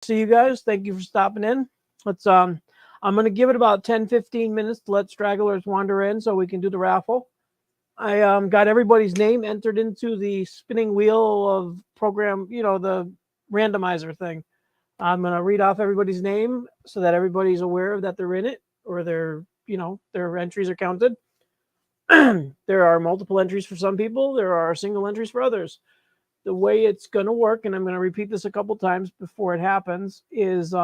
See you guys. Thank you for stopping in. I'm going to give it about 10-15 minutes to let stragglers wander in so we can do the raffle. I got everybody's name entered into the spinning wheel of program, the randomizer thing. I'm going to read off everybody's name so that everybody's aware that they're in it, or their entries are counted. There are multiple entries for some people. There are single entries for others. The way it's going to work, and I'm going to repeat this a couple times before it happens, is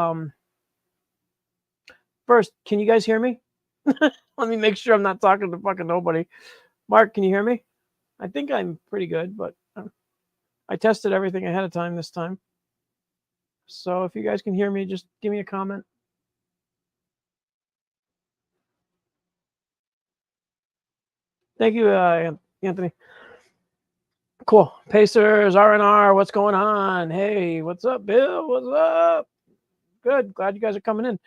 first, can you guys hear me? Let me make sure I'm not talking to fucking nobody. Mark, can you hear me? I think I'm pretty good, but I tested everything ahead of time this time. So if you guys can hear me, just give me a comment. Thank you, Anthony. Cool. Pacers, RNR, what's going on? Hey, what's up, Bill? What's up? Good. Glad you guys are coming in.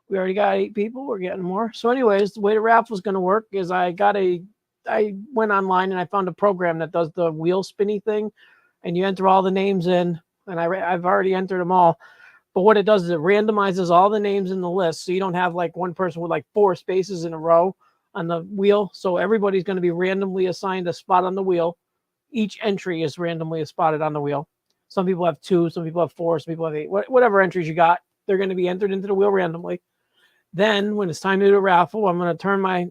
We already got 8 people. We're getting more. So anyways, the way the raffle is going to work is I went online and I found a program that does the wheel spinny thing, and you enter all the names in, and I've already entered them all. But what it does is it randomizes all the names in the list, so you don't have like one person with like 4 spaces in a row on the wheel. So everybody's going to be randomly assigned a spot on the wheel. Each entry is randomly spotted on the wheel. Some people have 2, some people have 4, some people have 8. Whatever entries you got, they're going to be entered into the wheel randomly. Then when it's time to do a raffle, I'm going to turn my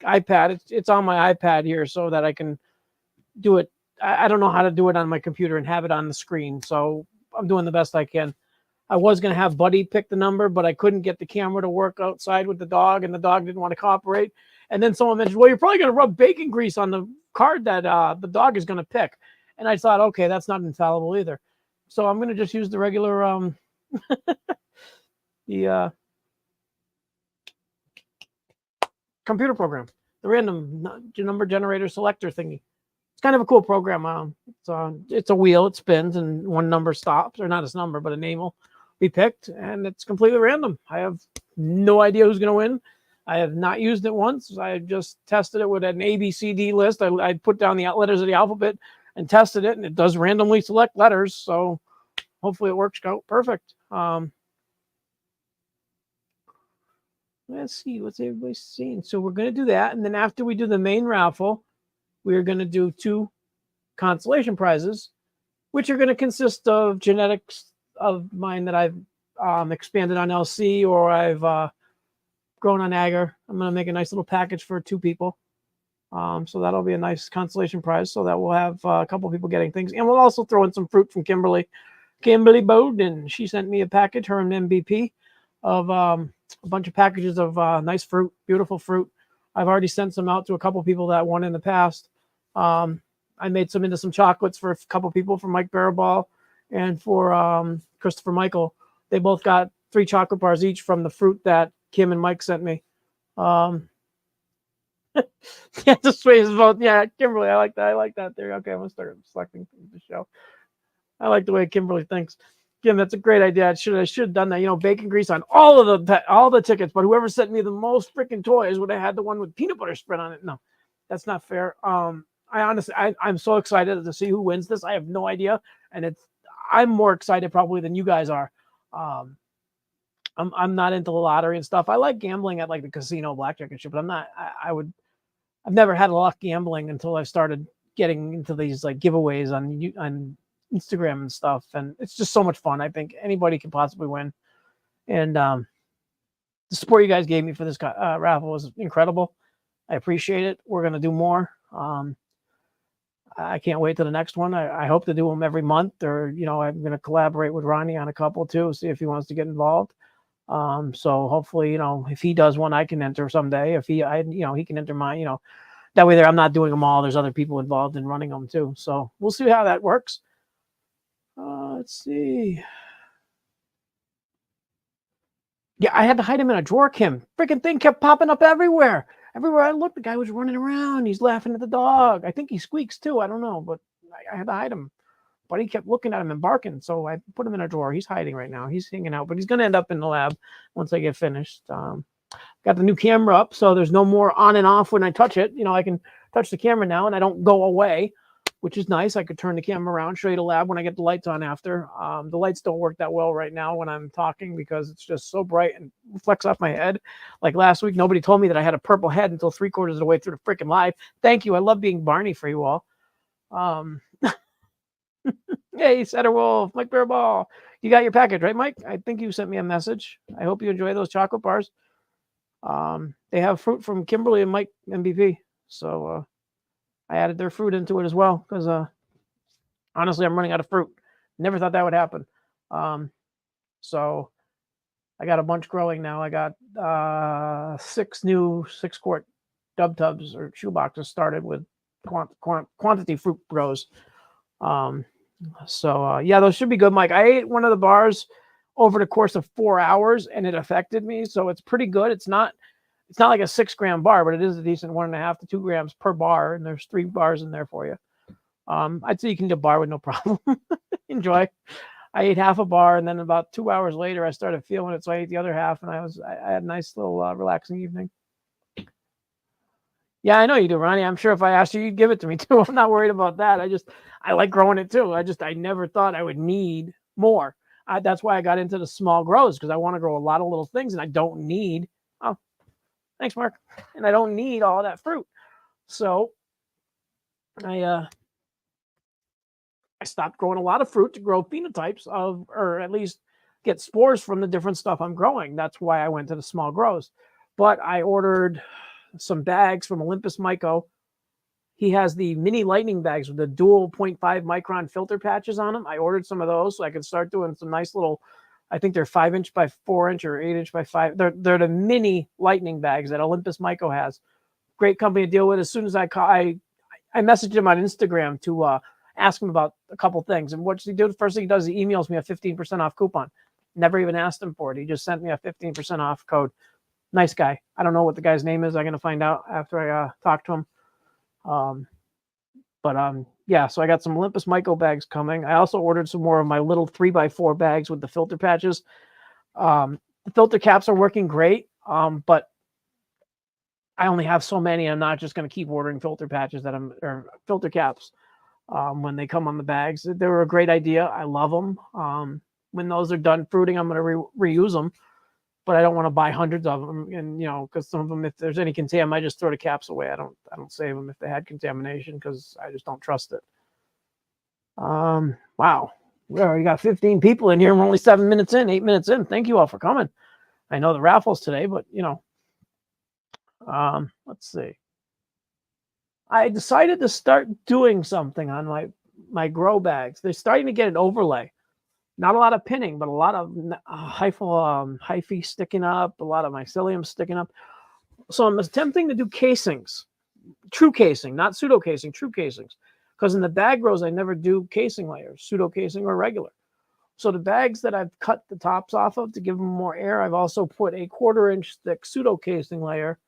iPad. It's on my iPad here so that I can do it. I don't know how to do it on my computer and have it on the screen. So I'm doing the best I can. I was going to have Buddy pick the number, but I couldn't get the camera to work outside with the dog, and the dog didn't want to cooperate. And then someone mentioned, well, you're probably going to rub bacon grease on the card that the dog is going to pick. And I thought, okay, that's not infallible either. So I'm going to just use the regular, the computer program, the random number generator selector thingy. It's kind of a cool program. It's a wheel, it spins, and one number stops, or not a number, but a name will be picked, and it's completely random. I have no idea who's going to win. I have not used it once. I just tested it with an ABCD list. I put down the letters of the alphabet and tested it, and it does randomly select letters. So hopefully it works out perfect. Let's see what's everybody seeing. So we're going to do that, and then after we do the main raffle, we're going to do 2 consolation prizes, which are going to consist of genetics of mine that I've expanded on LC, or I've grown on agar. I'm going to make a nice little package for 2 people. So that'll be a nice consolation prize, so that we'll have a couple people getting things. And we'll also throw in some fruit from Kimberly Bowden. She sent me a package, her and MVP, of a bunch of packages of nice fruit, beautiful fruit. I've already sent some out to a couple people that won in the past. I made some into some chocolates for a couple people, for Mike Baraball and for Christopher Michael. They both got 3 chocolate bars each from the fruit that Kim and Mike sent me. Yeah, this way is both. Yeah, Kimberly, I like that. I like that there. Okay, I'm gonna start selecting the show. I like the way Kimberly thinks. Kim, that's a great idea. I should have done that. Bacon grease on all the tickets, but whoever sent me the most freaking toys would have had the one with peanut butter spread on it. No, that's not fair. I'm so excited to see who wins this. I have no idea, and I'm more excited probably than you guys are. I'm not into the lottery and stuff. I like gambling at like the casino, blackjack and shit, but I'm not. I've never had a lot of gambling until I started getting into these like giveaways on Instagram and stuff, and it's just so much fun. I think anybody can possibly win, and the support you guys gave me for this raffle was incredible. I appreciate it. We're gonna do more. I can't wait to the next one. I hope to do them every month, or I'm gonna collaborate with Ronnie on a couple too, see if he wants to get involved. So hopefully, if he does one, I can enter someday. If he can enter mine. That way, I'm not doing them all. There's other people involved in running them too. So we'll see how that works. Let's see. Yeah, I had to hide him in a drawer, Kim. Freaking thing kept popping up everywhere. Everywhere I looked, the guy was running around. He's laughing at the dog. I think he squeaks too. I don't know, but I had to hide him. But he kept looking at him and barking, so I put him in a drawer. He's hiding right now. He's hanging out, but he's going to end up in the lab once I get finished. Got the new camera up, so there's no more on and off when I touch it. I can touch the camera now, and I don't go away. which is nice. I could turn the camera around, show you the lab when I get the lights on after. The lights don't work that well right now when I'm talking because it's just so bright and reflects off my head. Like last week, nobody told me that I had a purple head until 3/4 of the way through the freaking live. Thank you. I love being Barney for you all. Hey, Setter Wolf, Mike Bearball. You got your package, right, Mike? I think you sent me a message. I hope you enjoy those chocolate bars. They have fruit from Kimberly and Mike MVP. So I added their fruit into it as well because honestly, I'm running out of fruit. Never thought that would happen. So I got a bunch growing now. I got 6 new 6-quart dub tubs or shoe boxes started with quantity fruit grows. Yeah, those should be good, Mike. I ate one of the bars over the course of 4 hours and it affected me. So it's pretty good. It's not like a 6-gram bar, but it is a decent 1.5 to 2 grams per bar. And there's 3 bars in there for you. I'd say you can do a bar with no problem. Enjoy. I ate half a bar, and then about 2 hours later, I started feeling it, so I ate the other half, and I had a nice little relaxing evening. Yeah, I know you do, Ronnie. I'm sure if I asked you, you'd give it to me too. I'm not worried about that. I like growing it too. I never thought I would need more. That's why I got into the small grows because I want to grow a lot of little things, and I don't need. Oh, thanks, Mark. And I don't need all that fruit, so I stopped growing a lot of fruit to grow phenotypes of, or at least get spores from the different stuff I'm growing. That's why I went to the small grows. But I ordered some bags from Olympus Myco. He has the mini lightning bags with the dual 0.5 micron filter patches on them. I ordered some of those so I could start doing some nice little, I think they're 5-inch by 4-inch or 8-inch by 5. They're the mini lightning bags that Olympus Myco has. Great company to deal with. As soon as I messaged him on Instagram to ask him about a couple things. And what does he do? The first thing he does, he emails me a 15% off coupon. Never even asked him for it. He just sent me a 15% off code. Nice guy. I don't know what the guy's name is. I'm going to find out after I talk to him. Yeah, so I got some Olympus Myco bags coming. I also ordered some more of my little 3x4 bags with the filter patches. The filter caps are working great, but I only have so many. I'm not just going to keep ordering filter patches or filter caps. When they come on the bags, they were a great idea. I love them. When those are done fruiting, I'm going to reuse them, but I don't want to buy hundreds of them. And because some of them, if there's any contamination, I might just throw the caps away. I don't save them if they had contamination because I just don't trust it. Wow, we already got 15 people in here. We're only 7 minutes in, 8 minutes in. Thank you all for coming. I know the raffles today, but let's see. I decided to start doing something on my grow bags. They're starting to get an overlay. Not a lot of pinning, but a lot of hyphae sticking up, a lot of mycelium sticking up. So I'm attempting to do casings, true casing, not pseudo casing, true casings. Because in the bag grows, I never do casing layers, pseudo casing or regular. So the bags that I've cut the tops off of to give them more air, I've also put a 1/4-inch thick pseudo casing layer.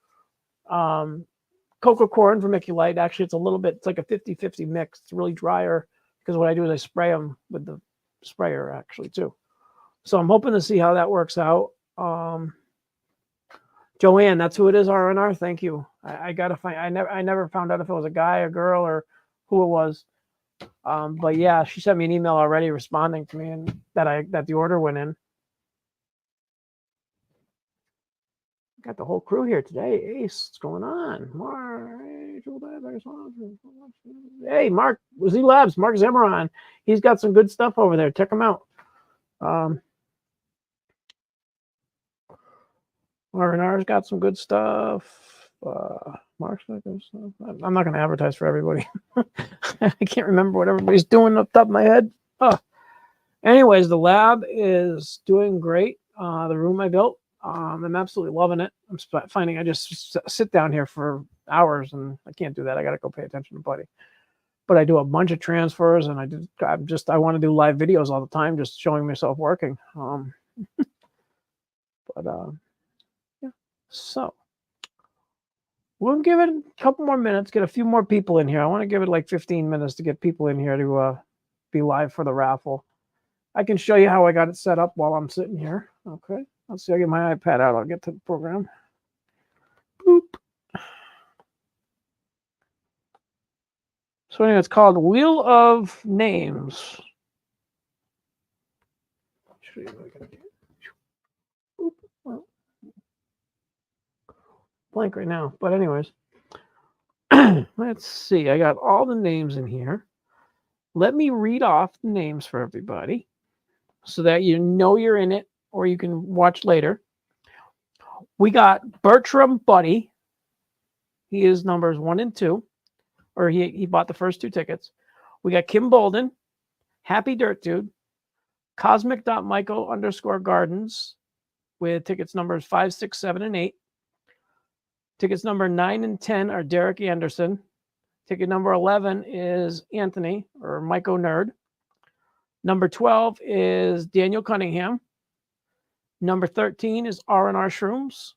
Cocoa corn vermiculite. Actually, it's like a 50-50 mix. It's really drier because what I do is I spray them with the sprayer actually too. So I'm hoping to see how that works out. Joanne, that's who it is, RNR. Thank you. I gotta find. I never found out if it was a guy, a girl, or who it was. But yeah, she sent me an email already responding to me and that the order went in. Got the whole crew here today. Ace, what's going on? Hey, Mark, Z Labs, Mark Zimmeron. He's got some good stuff over there. Check him out. R&R's got some good stuff. Mark's got good stuff. I'm not going to advertise for everybody. I can't remember what everybody's doing off the top of my head. Anyways, the lab is doing great. The room I built, I'm absolutely loving it. I'm finding I just sit down here for hours and I can't do that. I got to go pay attention to Buddy. But I do a bunch of transfers and I want to do live videos all the time, just showing myself working. Yeah. So we'll give it a couple more minutes, get a few more people in here. I want to give it like 15 minutes to get people in here to be live for the raffle. I can show you how I got it set up while I'm sitting here. Okay. Let's see. I'll get my iPad out. I'll get to the program. Boop. So anyway, it's called Wheel of Names. Show you what I can do. Well, blank right now, but anyways. Let's see. I got all the names in here. Let me read off the names for everybody so that you know you're in it or you can watch later. We got Bertram Buddy. He is numbers 1 and 2, or he bought the first 2 tickets. We got Kim Bolden, Happy Dirt Dude, Cosmic.Myco_Gardens with tickets numbers 5, 6, 7, and 8. Tickets number 9 and 10 are Derek Anderson. Ticket number 11 is Anthony, or Myco Nerd. Number 12 is Daniel Cunningham. Number 13 is R&R Shrooms.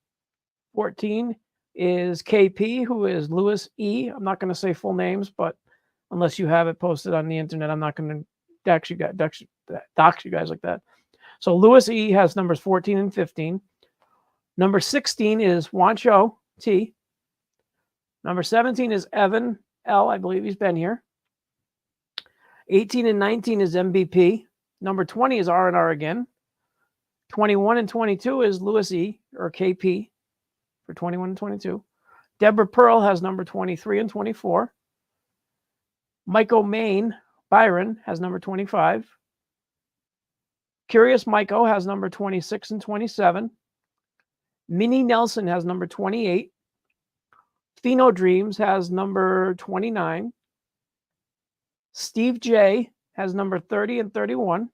14 is KP, who is Louis E. I'm not going to say full names, but unless you have it posted on the internet, I'm not going to dox you guys like that. So Louis E. has numbers 14 and 15. Number 16 is Wancho T. Number 17 is Evan L. I believe he's been here. 18 and 19 is MVP. Number 20 is R&R again. 21 and 22 is Louis E. or KP for 21 and 22. Deborah Pearl has number 23 and 24. Myco Maine Byron has number 25. Curious Myco has number 26 and 27. Minnie Nelson has number 28. Pheno Dreams has number 29. Steve J has number 30 and 31.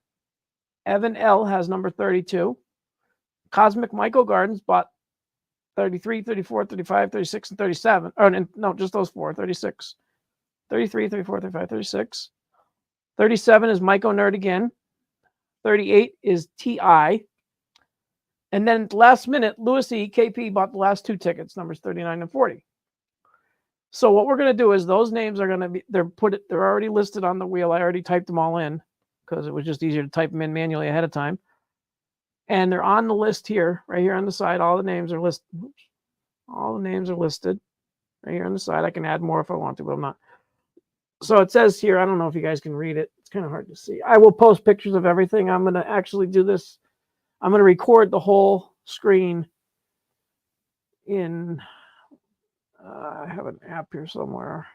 Evan L has number 32. Cosmic Myco Gardens bought 33, 34, 35, 36, and 37. Oh, no, just those 4, 36. 33, 34, 35, 36. 37 is Myco Nerd again. 38 is TI. And then last minute, Louis E. KP bought the last 2 tickets, numbers 39 and 40. So what we're going to do is those names are going to be, they're already listed on the wheel. I already typed them all in because it was just easier to type them in manually ahead of time. And they're on the list here, right here on the side. All the names are listed. All the names are listed right here on the side. I can add more if I want to, but I'm not. So it says here, I don't know if you guys can read it. It's kind of hard to see. I will post pictures of everything. I'm going to actually do this. I'm going to record the whole screen in, I have an app here somewhere.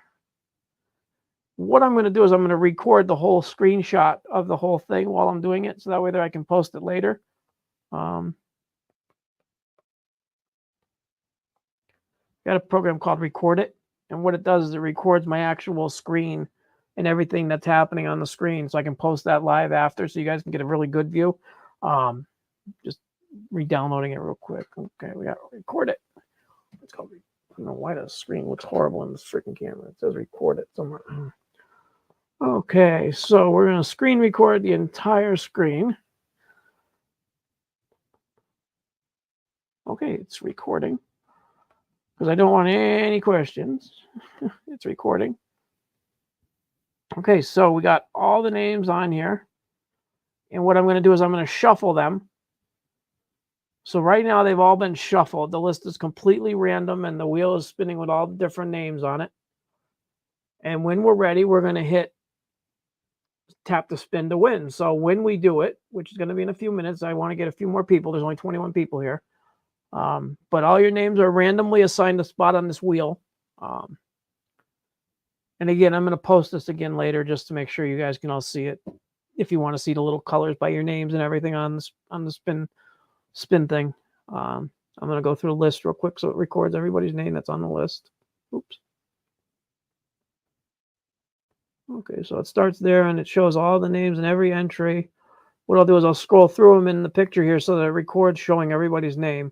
What I'm going to do is I'm going to record the whole screenshot of the whole thing while I'm doing it. So that way that I can post it later. Got a program called Record It. And what it does is it records my actual screen and everything that's happening on the screen. So I can post that live after so you guys can get a really good view. Just re-downloading it real quick. Okay, we got to record it. It's called, I don't know why the screen looks horrible in this freaking camera. It says record it somewhere. Okay, so we're going to screen record the entire screen. Okay, it's recording. Because I don't want any questions. It's recording. Okay, so we got all the names on here. And what I'm going to do is I'm going to shuffle them. So right now they've all been shuffled. The list is completely random and the wheel is spinning with all the different names on it. And when we're ready, we're going to tap the spin to win. So when we do it, which is going to be in a few minutes, I want to get a few more people. There's only 21 people here. But all your names are randomly assigned a spot on this wheel. And again, I'm going to post this again later just to make sure you guys can all see it. If you want to see the little colors by your names and everything on the spin thing. I'm going to go through the list real quick so it records everybody's name that's on the list. Oops. Okay, so it starts there and it shows all the names in every entry. What I'll do is I'll scroll through them in the picture here so that it records showing everybody's name.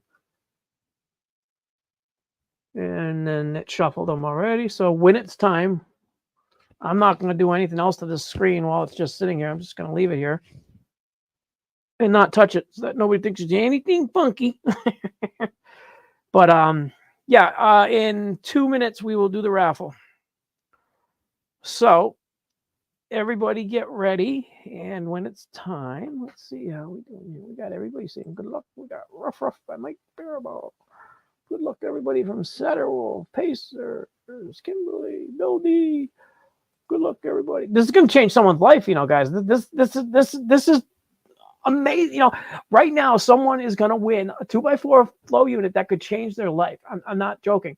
And then it shuffled them already. So when it's time, I'm not going to do anything else to this screen while it's just sitting here. I'm just going to leave it here and not touch it so that nobody thinks it's anything funky. But yeah, in 2 minutes we will do the raffle. So everybody get ready, and when it's time, let's see how we doing here. We got everybody saying good luck. We got Rough by Mike Baraball. Good luck to everybody from Satterwolf, Pacer, Kimberly, Bill D, Good luck, everybody. This is going to change someone's life, you know, guys. This is amazing. You know, right now, someone is going to win a 2x4 flow unit that could change their life. I'm not joking.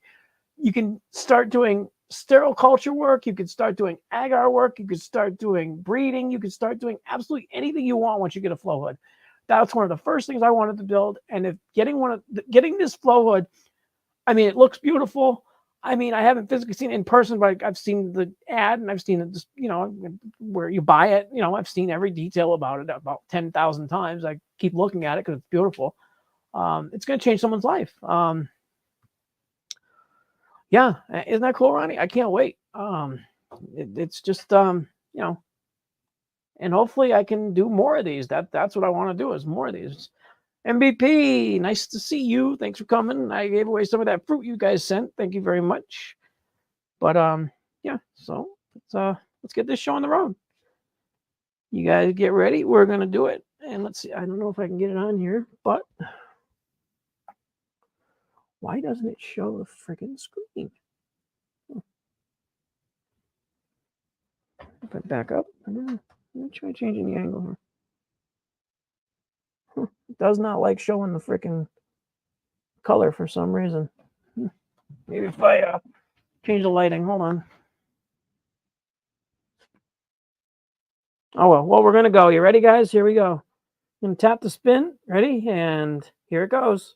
You can start doing sterile culture work. You can start doing agar work. You can start doing breeding. You can start doing absolutely anything you want once you get a flow hood. That's one of the first things I wanted to build. And if getting this flow hood, I mean, it looks beautiful. I mean, I haven't physically seen it in person, but I've seen the ad and I've seen it, just, you know, where you buy it. You know, I've seen every detail about it about 10,000 times. I keep looking at it because it's beautiful. It's going to change someone's life. Yeah, isn't that cool, Ronnie? I can't wait. It's just, you know, and hopefully I can do more of these. That's what I want to do, is more of these. MVP, nice to see you. Thanks for coming. I gave away some of that fruit you guys sent. Thank you very much. But yeah, so let's get this show on the road. You guys get ready. We're gonna do it. And let's see. I don't know if I can get it on here, but why doesn't it show the freaking screen? If I back up, let me try changing the angle here. It does not like showing the freaking color for some reason. Maybe if I change the lighting. Hold on. Oh, well, we're going to go. You ready, guys? Here we go. I'm going to tap the spin. Ready? And here it goes.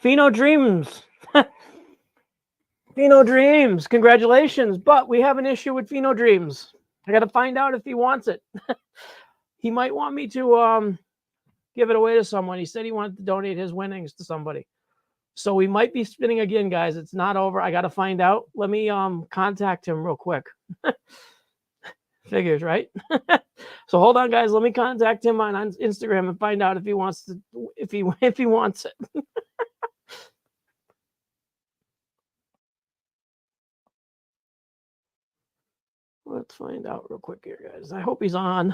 Pheno Dreams. Pheno Dreams. Congratulations. But we have an issue with Pheno Dreams. I got to find out if he wants it. He might want me to give it away to someone. He said he wanted to donate his winnings to somebody. So we might be spinning again, guys. It's not over. I got to find out. Let me contact him real quick. Figures, right? So hold on, guys. Let me contact him on Instagram and find out if he wants to, if he wants it. Let's find out real quick here, guys. I hope he's on.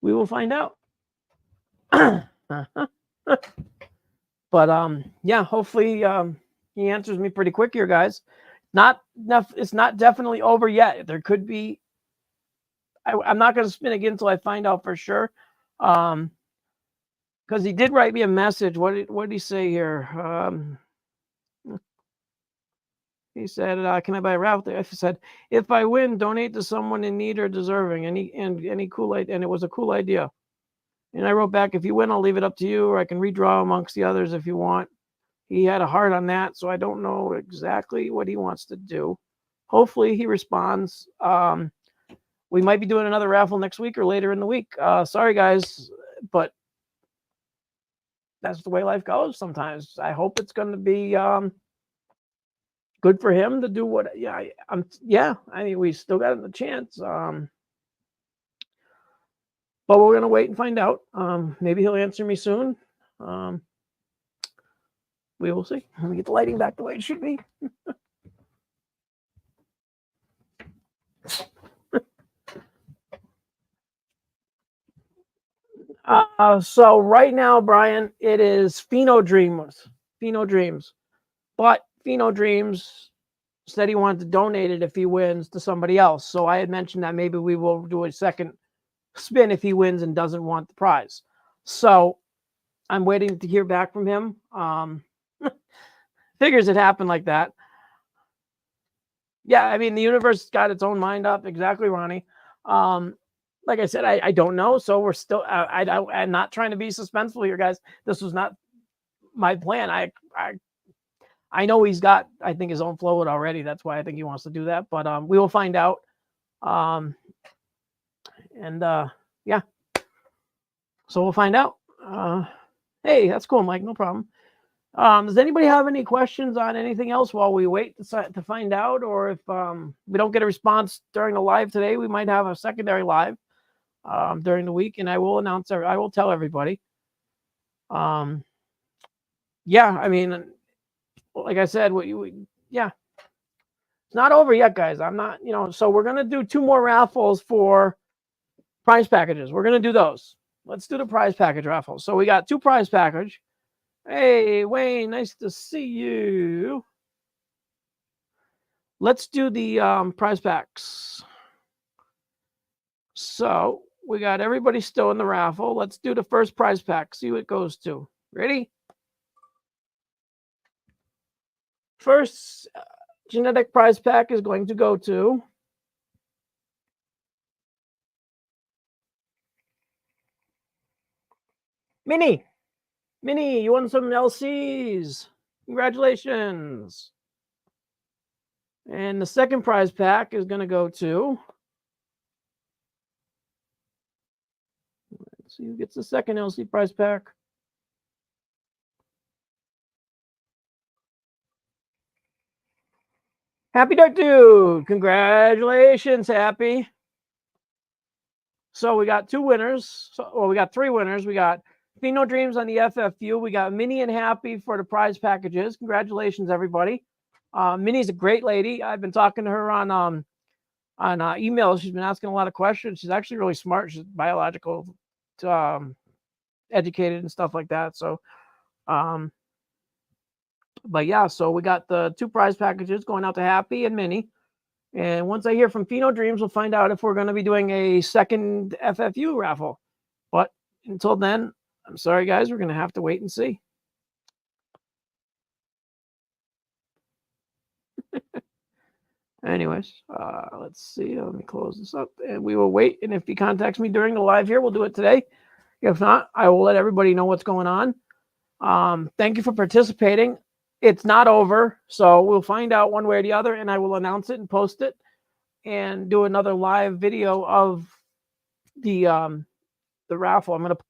We will find out. But yeah, hopefully he answers me pretty quick here, guys. It's not definitely over yet. There could be. I'm not going to spin again until I find out for sure. Because he did write me a message. What did he say here? He said, "Can I buy a raffle?" I said, "If I win, donate to someone in need or deserving." Any cool idea, and it was a cool idea. And I wrote back, "If you win, I'll leave it up to you, or I can redraw amongst the others if you want." He had a heart on that, so I don't know exactly what he wants to do. Hopefully he responds. We might be doing another raffle next week or later in the week. Sorry, guys, but that's the way life goes sometimes. I hope it's going to be good for him to do what. Yeah, I mean, we still got the chance. But we're going to wait and find out. Maybe he'll answer me soon. We will see. Let me get the lighting back the way it should be. So right now, Brian, it is Pheno Dreams. But Pheno Dreams said he wanted to donate it if he wins to somebody else. So I had mentioned that maybe we will do a second spin if he wins and doesn't want the prize. So I'm waiting to hear back from him. Figures it happened like that. Yeah, I mean, the universe got its own mind up. Exactly, Ronnie. Like I said, I don't know. So we're still, I'm not trying to be suspenseful here, guys. This was not my plan. I know he's got, I think, his own flow already. That's why I think he wants to do that. But we will find out. Yeah. So we'll find out. Hey, that's cool, Mike. No problem. Does anybody have any questions on anything else while we wait to find out? Or if we don't get a response during the live today, we might have a secondary live during the week, and I will I will tell everybody. Yeah, I mean, like I said, yeah, it's not over yet, guys. I'm not, so we're going to do 2 more raffles for prize packages. We're going to do those. Let's do the prize package raffles. So we got 2 prize package. Hey, Wayne, nice to see you. Let's do the prize packs. So we got everybody still in the raffle. Let's do the first prize pack. See what it goes to. Ready? First genetic prize pack is going to go to Minnie. Minnie, you won some LCs. Congratulations. And the second prize pack is going to go to, let's see who gets the second LC prize pack. Happy Dark Dude. Congratulations, Happy. So we got 2 winners. Well, we got 3 winners. We got Pheno Dreams on the FFU. We got Minnie and Happy for the prize packages. Congratulations, everybody. Minnie's a great lady. I've been talking to her on email. She's been asking a lot of questions. She's actually really smart. She's biological, educated and stuff like that. So, but yeah, so we got the 2 prize packages going out to Happy and Minnie. And once I hear from Pheno Dreams, we'll find out if we're going to be doing a second FFU raffle. But until then, I'm sorry, guys, we're going to have to wait and see. Anyways, let's see. Let me close this up, and we will wait. And if he contacts me during the live here, we'll do it today. If not, I will let everybody know what's going on. Thank you for participating. It's not over, so we'll find out one way or the other, and I will announce it and post it and do another live video of the raffle. I'm going to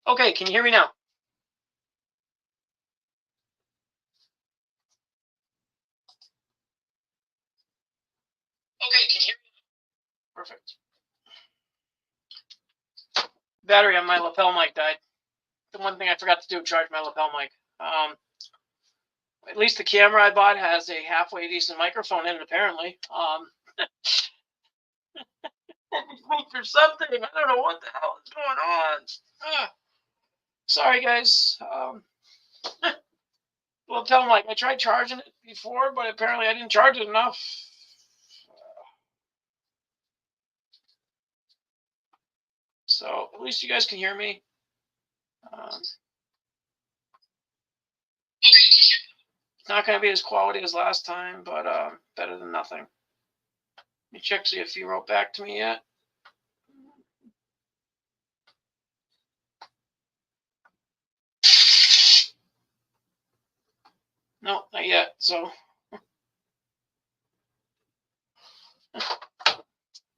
Okay, can you hear me now? Okay, can you hear me? Perfect. Battery on my lapel mic died. The one thing I forgot to do, charge my lapel mic. At least the camera I bought has a halfway decent microphone in it, apparently. For something, I don't know what the hell is going on. Sorry, guys. Lapel mic. I tried charging it before, but apparently I didn't charge it enough. So at least you guys can hear me. It's not going to be as quality as last time, but better than nothing. Let me check, see if he wrote back to me yet. No, not yet. So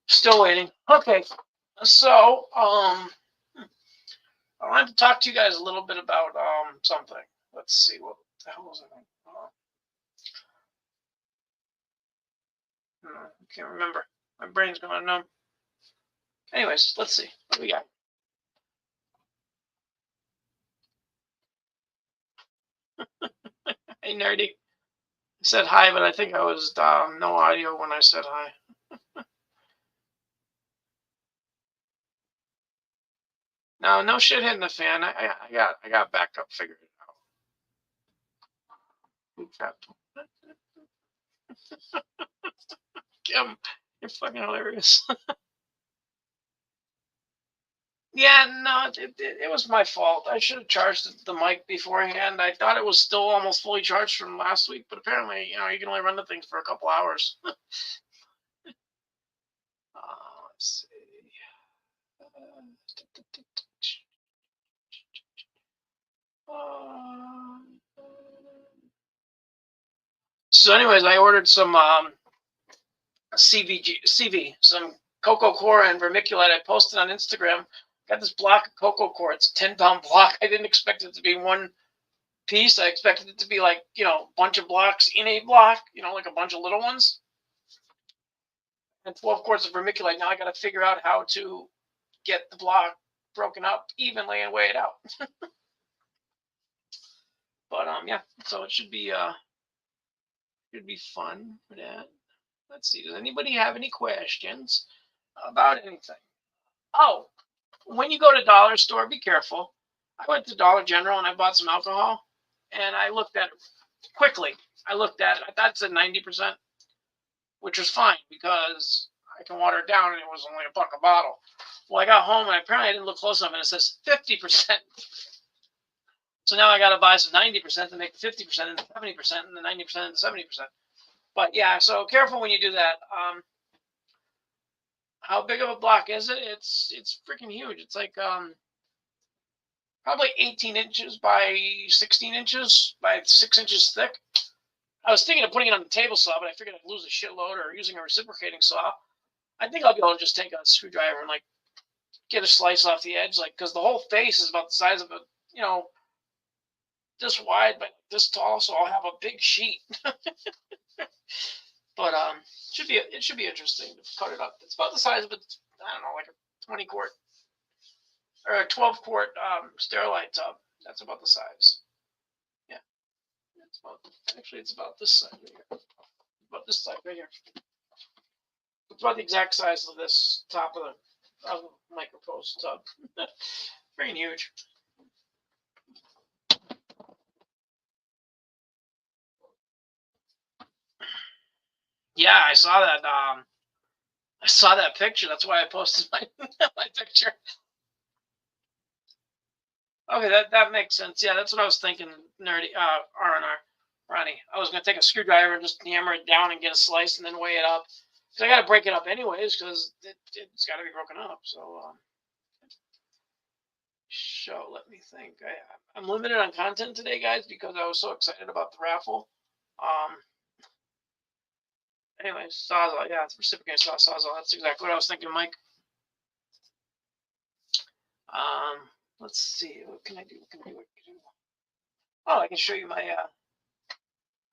still waiting. Okay. So I wanted to talk to you guys a little bit about something. Let's see, what the hell was it? I can't remember. My brain's going numb. Anyways, let's see what we got. Hey, nerdy. I said hi, but I think I was no audio when I said hi. No shit hitting the fan. I got backup figured out. Kim, you're fucking hilarious. Yeah, no, it was my fault. I should have charged the mic beforehand. I thought it was still almost fully charged from last week, but apparently, you can only run the things for a couple hours. Let's see. So, anyways, I ordered some CV, some cocoa coir and vermiculite. I posted on Instagram. Got this block of cocoa coir. It's a 10-pound block. I didn't expect it to be one piece. I expected it to be like, a bunch of blocks in a block, like a bunch of little ones. And 12 quarts of vermiculite. Now I got to figure out how to get the block broken up evenly and weigh it out. But yeah, so it should be fun for that. Let's see. Does anybody have any questions about anything? Oh, when you go to dollar store, be careful. I went to Dollar General and I bought some alcohol, and I looked at it quickly. I thought it said 90%, which was fine because I can water it down, and it was only $1 a bottle. Well, I got home, and apparently I didn't look close enough, and it says 50%. So now I got to buy some 90% to make 50% and 70% and the 90% and the 70%. But yeah, so careful when you do that. How big of a block is it? It's freaking huge. It's like probably 18 inches by 16 inches by 6 inches thick. I was thinking of putting it on the table saw, but I figured I'd lose a shitload, or using a reciprocating saw. I think I'll be able to just take a screwdriver and get a slice off the edge, because the whole face is about the size of this wide but this tall, so I'll have a big sheet. But it should be interesting to cut it up. It's about the size of I don't know, like a 20 quart or a 12 quart sterilite tub. That's about the size. Yeah, it's about this size right here. About this side right here. It's about the exact size of this top of the micropost tub. Very huge. Yeah, I saw that. I saw that picture. That's why I posted my picture. Okay, that makes sense. Yeah, that's what I was thinking. Nerdy, R&R, Ronnie. I was gonna take a screwdriver and just hammer it down and get a slice and then weigh it up. Cause I gotta break it up anyways, because it's got to be broken up. So let me think. I'm limited on content today, guys, because I was so excited about the raffle. Anyway, Sawzall, yeah, it's reciprocating Sawzall. That's exactly what I was thinking, Mike. Let's see. What can I do? What can I do? What can I do? Oh, I can show you my.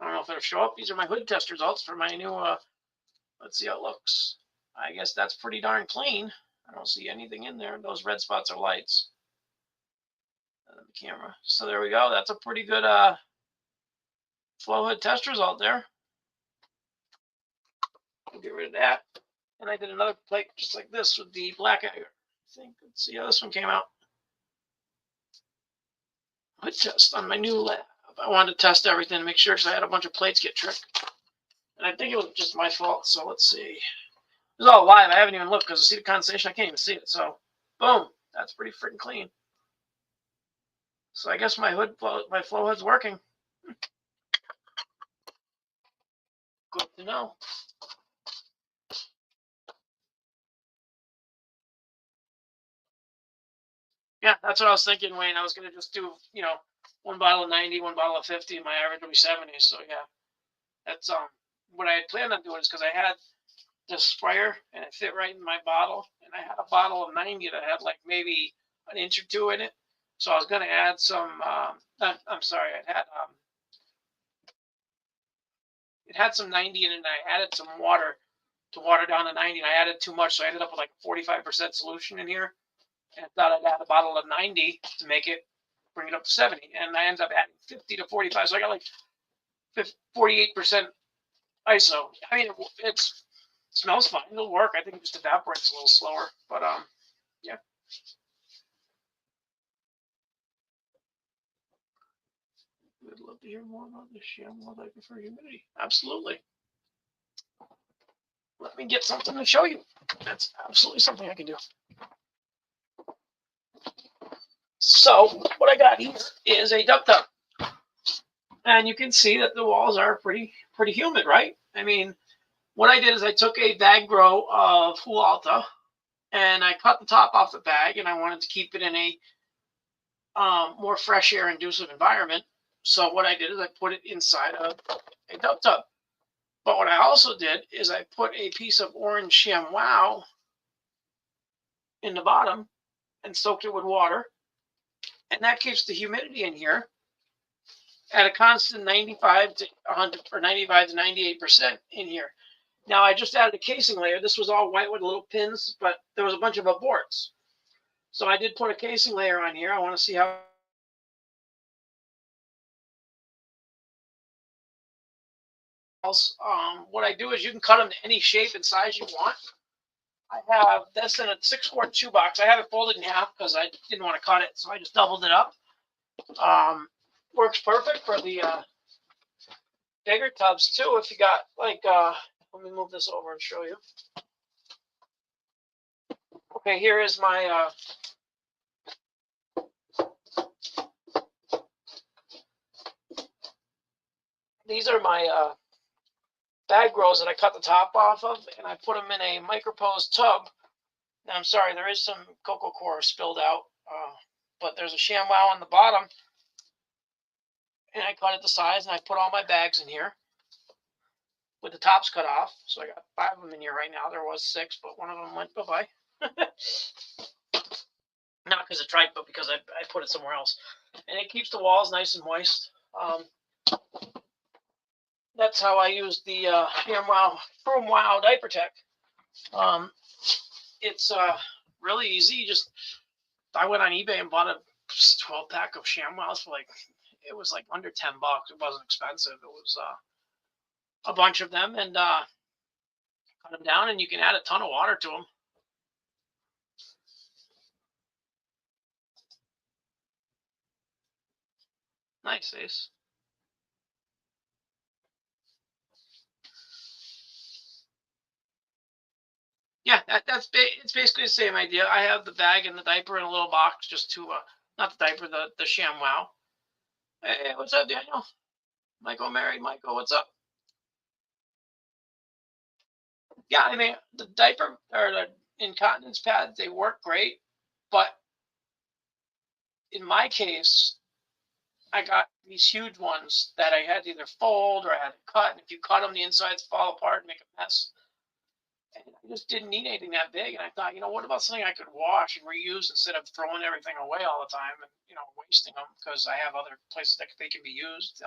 I don't know if it'll show up. These are my hood test results for my new. Let's see how it looks. I guess that's pretty darn clean. I don't see anything in there. Those red spots are lights. The camera. So there we go. That's a pretty good flow hood test result there. We'll get rid of that. And I did another plate just like this with the black agar. I think. Let's see how this one came out. Hood test on my new lab. I wanted to test everything to make sure because I had a bunch of plates get tricked. And I think it was just my fault. So let's see. It's all live. I haven't even looked because I see the condensation. I can't even see it. So boom. That's pretty freaking clean. So I guess my flow hood's working. Good to know. Yeah, that's what I was thinking, Wayne. I was going to just do, one bottle of 90, one bottle of 50, and my average would be 70. So yeah, that's what I had planned on doing is because I had this sprayer and it fit right in my bottle, and I had a bottle of 90 that had like maybe an inch or two in it. So I was going to add some. I'm sorry, it had some 90 in it, and I added some water to water down the 90, and I added too much, so I ended up with like a 45% solution in here. And I thought I'd add a bottle of 90 to bring it up to 70. And I ended up adding 50 to 45. So I got like 48% ISO. I mean, it smells fine. It'll work. I think it just evaporates a little slower. But, yeah. I'd love to hear more about this ShamWow diaper for humidity. Absolutely. Let me get something to show you. That's absolutely something I can do. So what I got here is a duck tub. And you can see that the walls are pretty humid, right? I mean, what I did is I took a bag grow of Hualta and I cut the top off the bag, and I wanted to keep it in a more fresh air inducive environment. So what I did is I put it inside a duck tub. But what I also did is I put a piece of orange ShamWow in the bottom and soaked it with water. And that keeps the humidity in here at a constant 95 to 100 or 95 to 98% in here. Now I just added a casing layer. This was all white with little pins, but there was a bunch of aborts. So I did put a casing layer on here. I want to see how. What I do is you can cut them to any shape and size you want. I have this in a 6-quart shoebox. I have it folded in half because I didn't want to cut it, so I just doubled it up. Works perfect for the bigger tubs too. If you got like, let me move this over and show you. Okay, here is my. These are my bag grows that I cut the top off of, and I put them in a micropose tub. Now, I'm sorry, there is some cocoa core spilled out, but there's a ShamWow on the bottom, and I cut it to size, and I put all my bags in here with the tops cut off. So I got 5 of them in here right now. There was 6, but one of them went bye-bye. Not because it tried, but because I put it somewhere else. And it keeps the walls nice and moist. That's how I use the ShamWow Diaper Tech. It's really easy. I went on eBay and bought a 12-pack of ShamWows for it was like under $10. It wasn't expensive. It was a bunch of them, and cut them down, and you can add a ton of water to them. Nice, Ace. Yeah, it's basically the same idea. I have the bag and the diaper in a little box just to, not the diaper, the ShamWow. Hey, what's up, Daniel? Michael married Michael, what's up? Yeah, I mean, the diaper or the incontinence pads, they work great, but in my case, I got these huge ones that I had to either fold or I had to cut, and if you cut them, the insides fall apart and make a mess. And I just didn't need anything that big. And I thought, what about something I could wash and reuse instead of throwing everything away all the time and, wasting them, because I have other places that they can be used.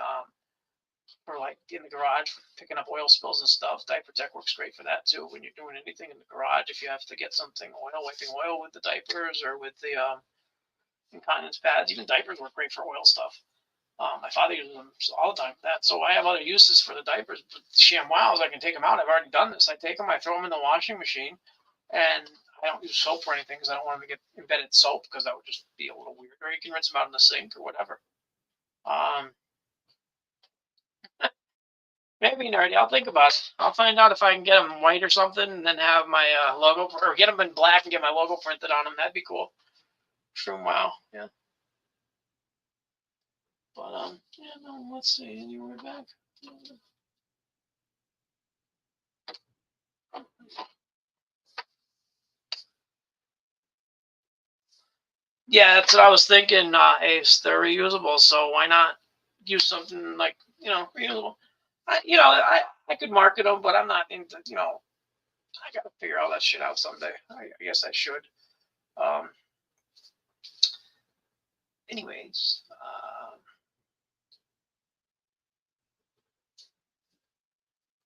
For like in the garage for picking up oil spills and stuff. Diaper Tech works great for that too. When you're doing anything in the garage, if you have to get something wiping oil with the diapers or with the incontinence pads, even diapers work great for oil stuff. My father uses them all the time for that. So I have other uses for the diapers. But ShamWows, I can take them out. I've already done this. I take them, I throw them in the washing machine, and I don't use soap or anything because I don't want them to get embedded soap, because that would just be a little weird. Or you can rinse them out in the sink or whatever. Maybe nerdy. I'll think about it. I'll find out if I can get them white or something, and then have my logo, or get them in black and get my logo printed on them. That'd be cool. Shroom Wow, yeah. But yeah, no. Let's see. Anywhere back? Yeah, that's what I was thinking, Ace. They're reusable, so why not use something like, reusable? I could market them, but I'm not into, I got to figure all that shit out someday. I guess I should. Anyways,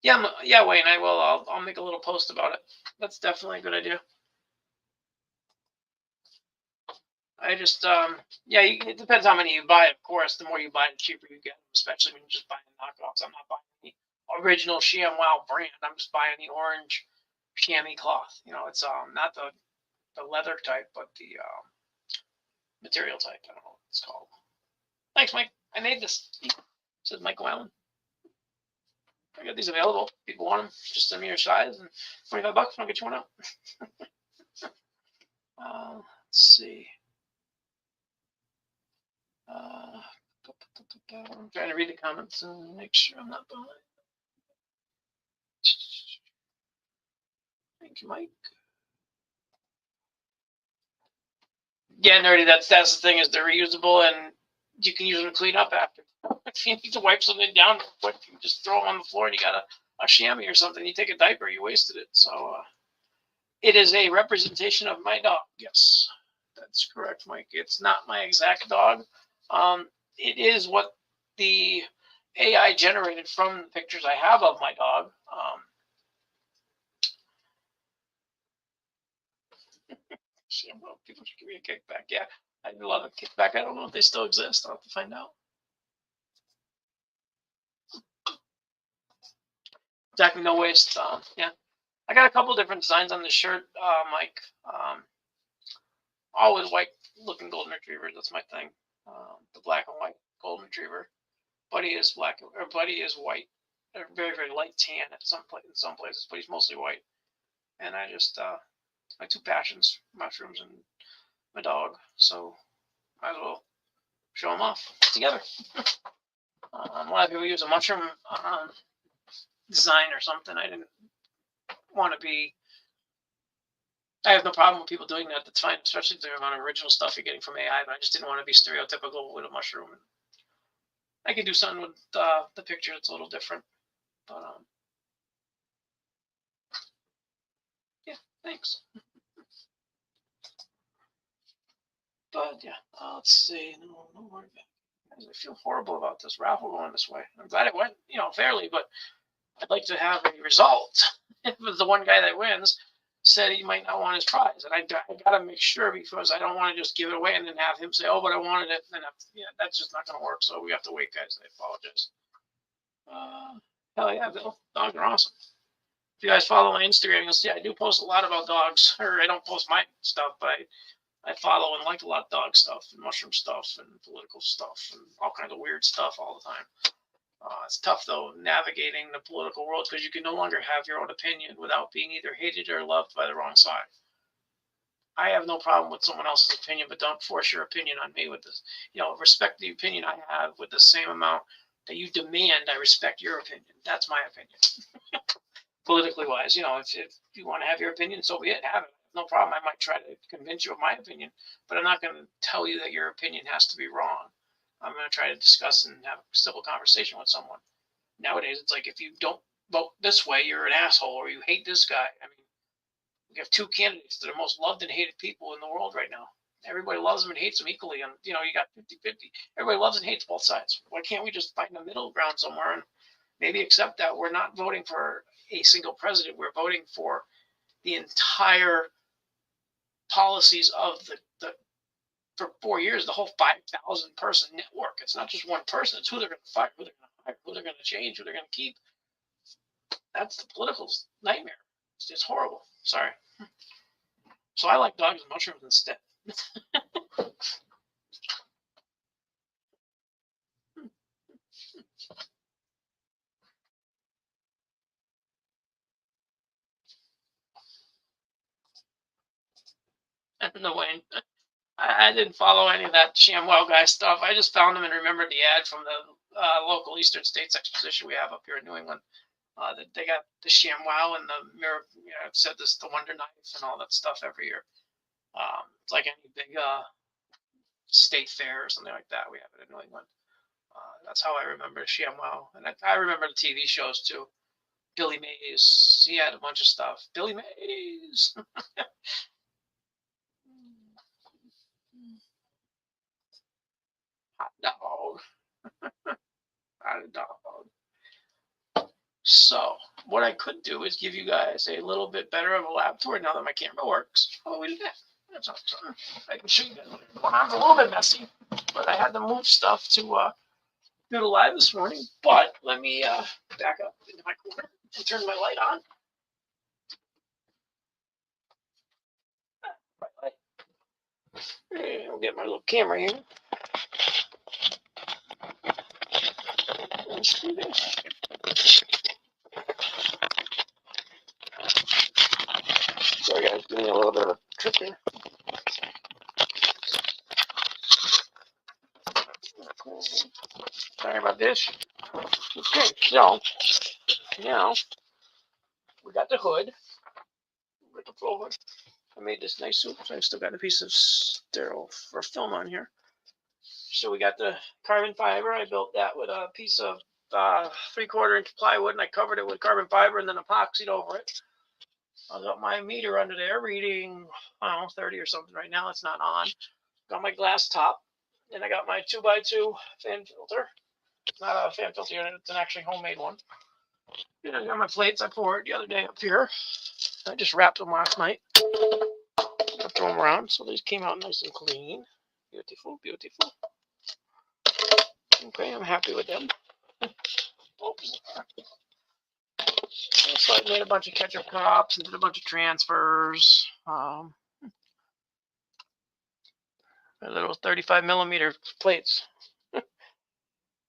yeah, Wayne, I will. I'll make a little post about it. That's definitely a good idea. I just, it depends how many you buy, of course. The more you buy, the cheaper you get, especially when you're just buying knockoffs. I'm not buying the original ShamWow brand. I'm just buying the orange chamois cloth. It's not the leather type, but the material type. I don't know what it's called. Thanks, Mike. I made this. It says MycoAlan. I got these available. People want them. Just send me your size, and $25. I'll get you one out. Let's see. I'm trying to read the comments and make sure I'm not behind. Thank you, Mike. Yeah, nerdy. That's the thing, is they're reusable, and you can use them to clean up after. If you need to wipe something down quick, you just throw them on the floor, and you got a chamois or something. You take a diaper, you wasted it. So it is a representation of my dog. Yes, that's correct, Mike. It's not my exact dog. It is what the AI generated from the pictures I have of my dog. People should give me a kickback. Yeah, I'd love a kickback. I don't know if they still exist. I'll have to find out. Exactly, no waste. Yeah, I got a couple different designs on the shirt, Mike. Always white-looking golden retrievers. That's my thing. The black and white golden retriever. Buddy is black, or Buddy is white. They're very, very light tan in some places, but he's mostly white. And I just my two passions: mushrooms and my dog. So might as well show them off together. A lot of people use a mushroom design or something. I didn't want to be. I have no problem with people doing that. That's fine, especially if they're on original stuff you're getting from AI. But I just didn't want to be stereotypical with a mushroom. I could do something with the picture that's a little different. But yeah, thanks. But yeah, let's see. No more. I feel horrible about this raffle going this way. I'm glad it went, fairly, but I'd like to have a result. If the one guy that wins said he might not want his prize, and I got to make sure, because I don't want to just give it away and then have him say, "Oh, but I wanted it." And then that's just not going to work. So we have to wait, guys. I apologize. Hell yeah, Bill. Dogs are awesome. If you guys follow my Instagram, you'll see I do post a lot about dogs. Or I don't post my stuff, but I follow and like a lot of dog stuff and mushroom stuff and political stuff and all kinds of weird stuff all the time. It's tough, though, navigating the political world, because you can no longer have your own opinion without being either hated or loved by the wrong side. I have no problem with someone else's opinion, but don't force your opinion on me with this. Respect the opinion I have with the same amount that you demand I respect your opinion. That's my opinion. Politically wise, if you want to have your opinion, so be it. Have it. No problem. I might try to convince you of my opinion, but I'm not going to tell you that your opinion has to be wrong. I'm going to try to discuss and have a civil conversation with someone. Nowadays, it's like, if you don't vote this way, you're an asshole, or you hate this guy. I mean, We have two candidates that are most loved and hated people in the world right now. Everybody loves them and hates them equally. And, you got 50-50. Everybody loves and hates both sides. Why can't we just find a middle ground somewhere and maybe accept that we're not voting for a single president? We're voting for the entire policies of for 4 years, the whole 5,000 person network. It's not just one person. It's who they're going to fire, who they're going to hire, who they're going to change, who they're going to keep. That's the political nightmare. It's just horrible. Sorry. So I like dogs and mushrooms instead. No way. I didn't follow any of that ShamWow guy stuff. I just found them and remembered the ad from the local Eastern States Exposition we have up here in New England. They got the ShamWow and the mirror. It said this, the Wonder Knife and all that stuff every year. It's like any big state fair or something like that. We have it in New England. That's how I remember ShamWow, and I remember the TV shows too. Billy Mays, he had a bunch of stuff. Billy Mays. Hot dog. Hot dog. So what I could do is give you guys a little bit better of a lab tour now that my camera works. Oh, we did that. That's awesome. I can show you guys what's going on. It's a little bit messy, but I had to move stuff to do the live this morning. But let me back up into my corner and turn my light on. And I'll get my little camera here. Sorry guys, doing a little bit of a trip here. Sorry about this. Okay, so now we got the hood. With the full hood. I made this nice soup, so I still got a piece of sterile for film on here. So we got the carbon fiber. I built that with a piece of 3/4 inch plywood, and I covered it with carbon fiber and then epoxied over it. I got my meter under there reading, I don't know, 30 or something right now. It's not on. Got my glass top. And I got my 2x2 fan filter. It's not a fan filter unit, it's an actually homemade one. And I got my plates. I poured the other day up here. I just wrapped them last night. I throw them around, so these came out nice and clean. Beautiful, beautiful. Okay, I'm happy with them. Oops. So I made a bunch of ketchup cups and did a bunch of transfers. My little 35 millimeter plates.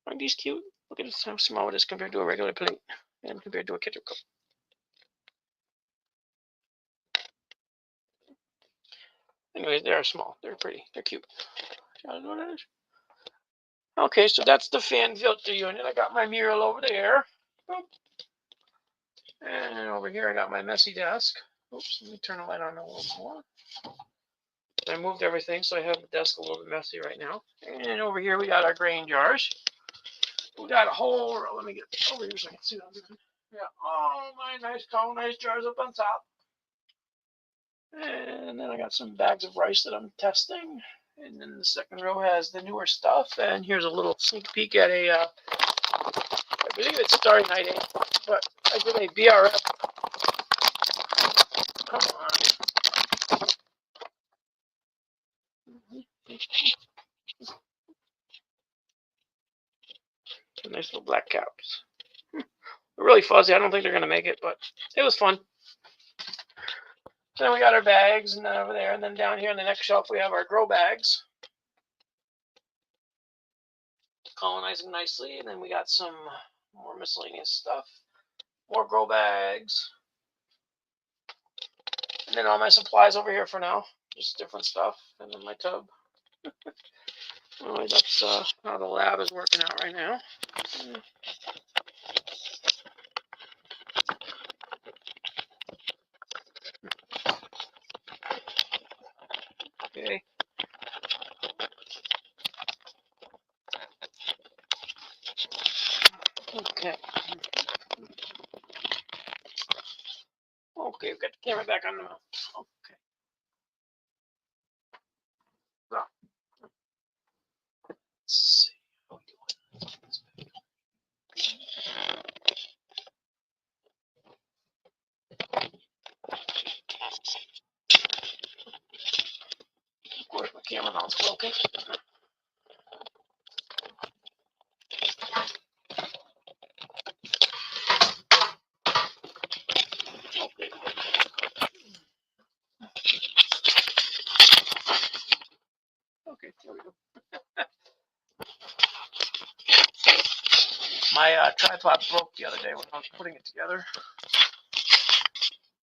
Aren't these cute? Look at how small it is compared to a regular plate and compared to a ketchup cup. Anyways, they are small. They're pretty. They're cute. Okay, so that's the fan filter unit. I got my mural over there. And over here I got my messy desk. Oops, let me turn the light on a little more. I moved everything, so I have the desk a little bit messy right now. And over here we got our grain jars. We got a whole row. Let me get over here so I can see what I'm doing. Yeah, all my nice colonized jars up on top. And then I got some bags of rice that I'm testing. And then the second row has the newer stuff. And here's a little sneak peek at I believe it's Starry Night 8, but I did a BRF. Come on. Nice little black caps. They're really fuzzy. I don't think they're going to make it, but it was fun. So then we got our bags, and then over there, and then down here on the next shelf we have our grow bags. Colonizing nicely, and then we got some more miscellaneous stuff. More grow bags. And then all my supplies over here for now. Just different stuff. And then my tub. Anyway, that's how the lab is working out right now. Okay. Okay. Okay, we've got the camera back on the mount. what's broken. Okay, there we go. My tripod broke the other day when I was putting it together.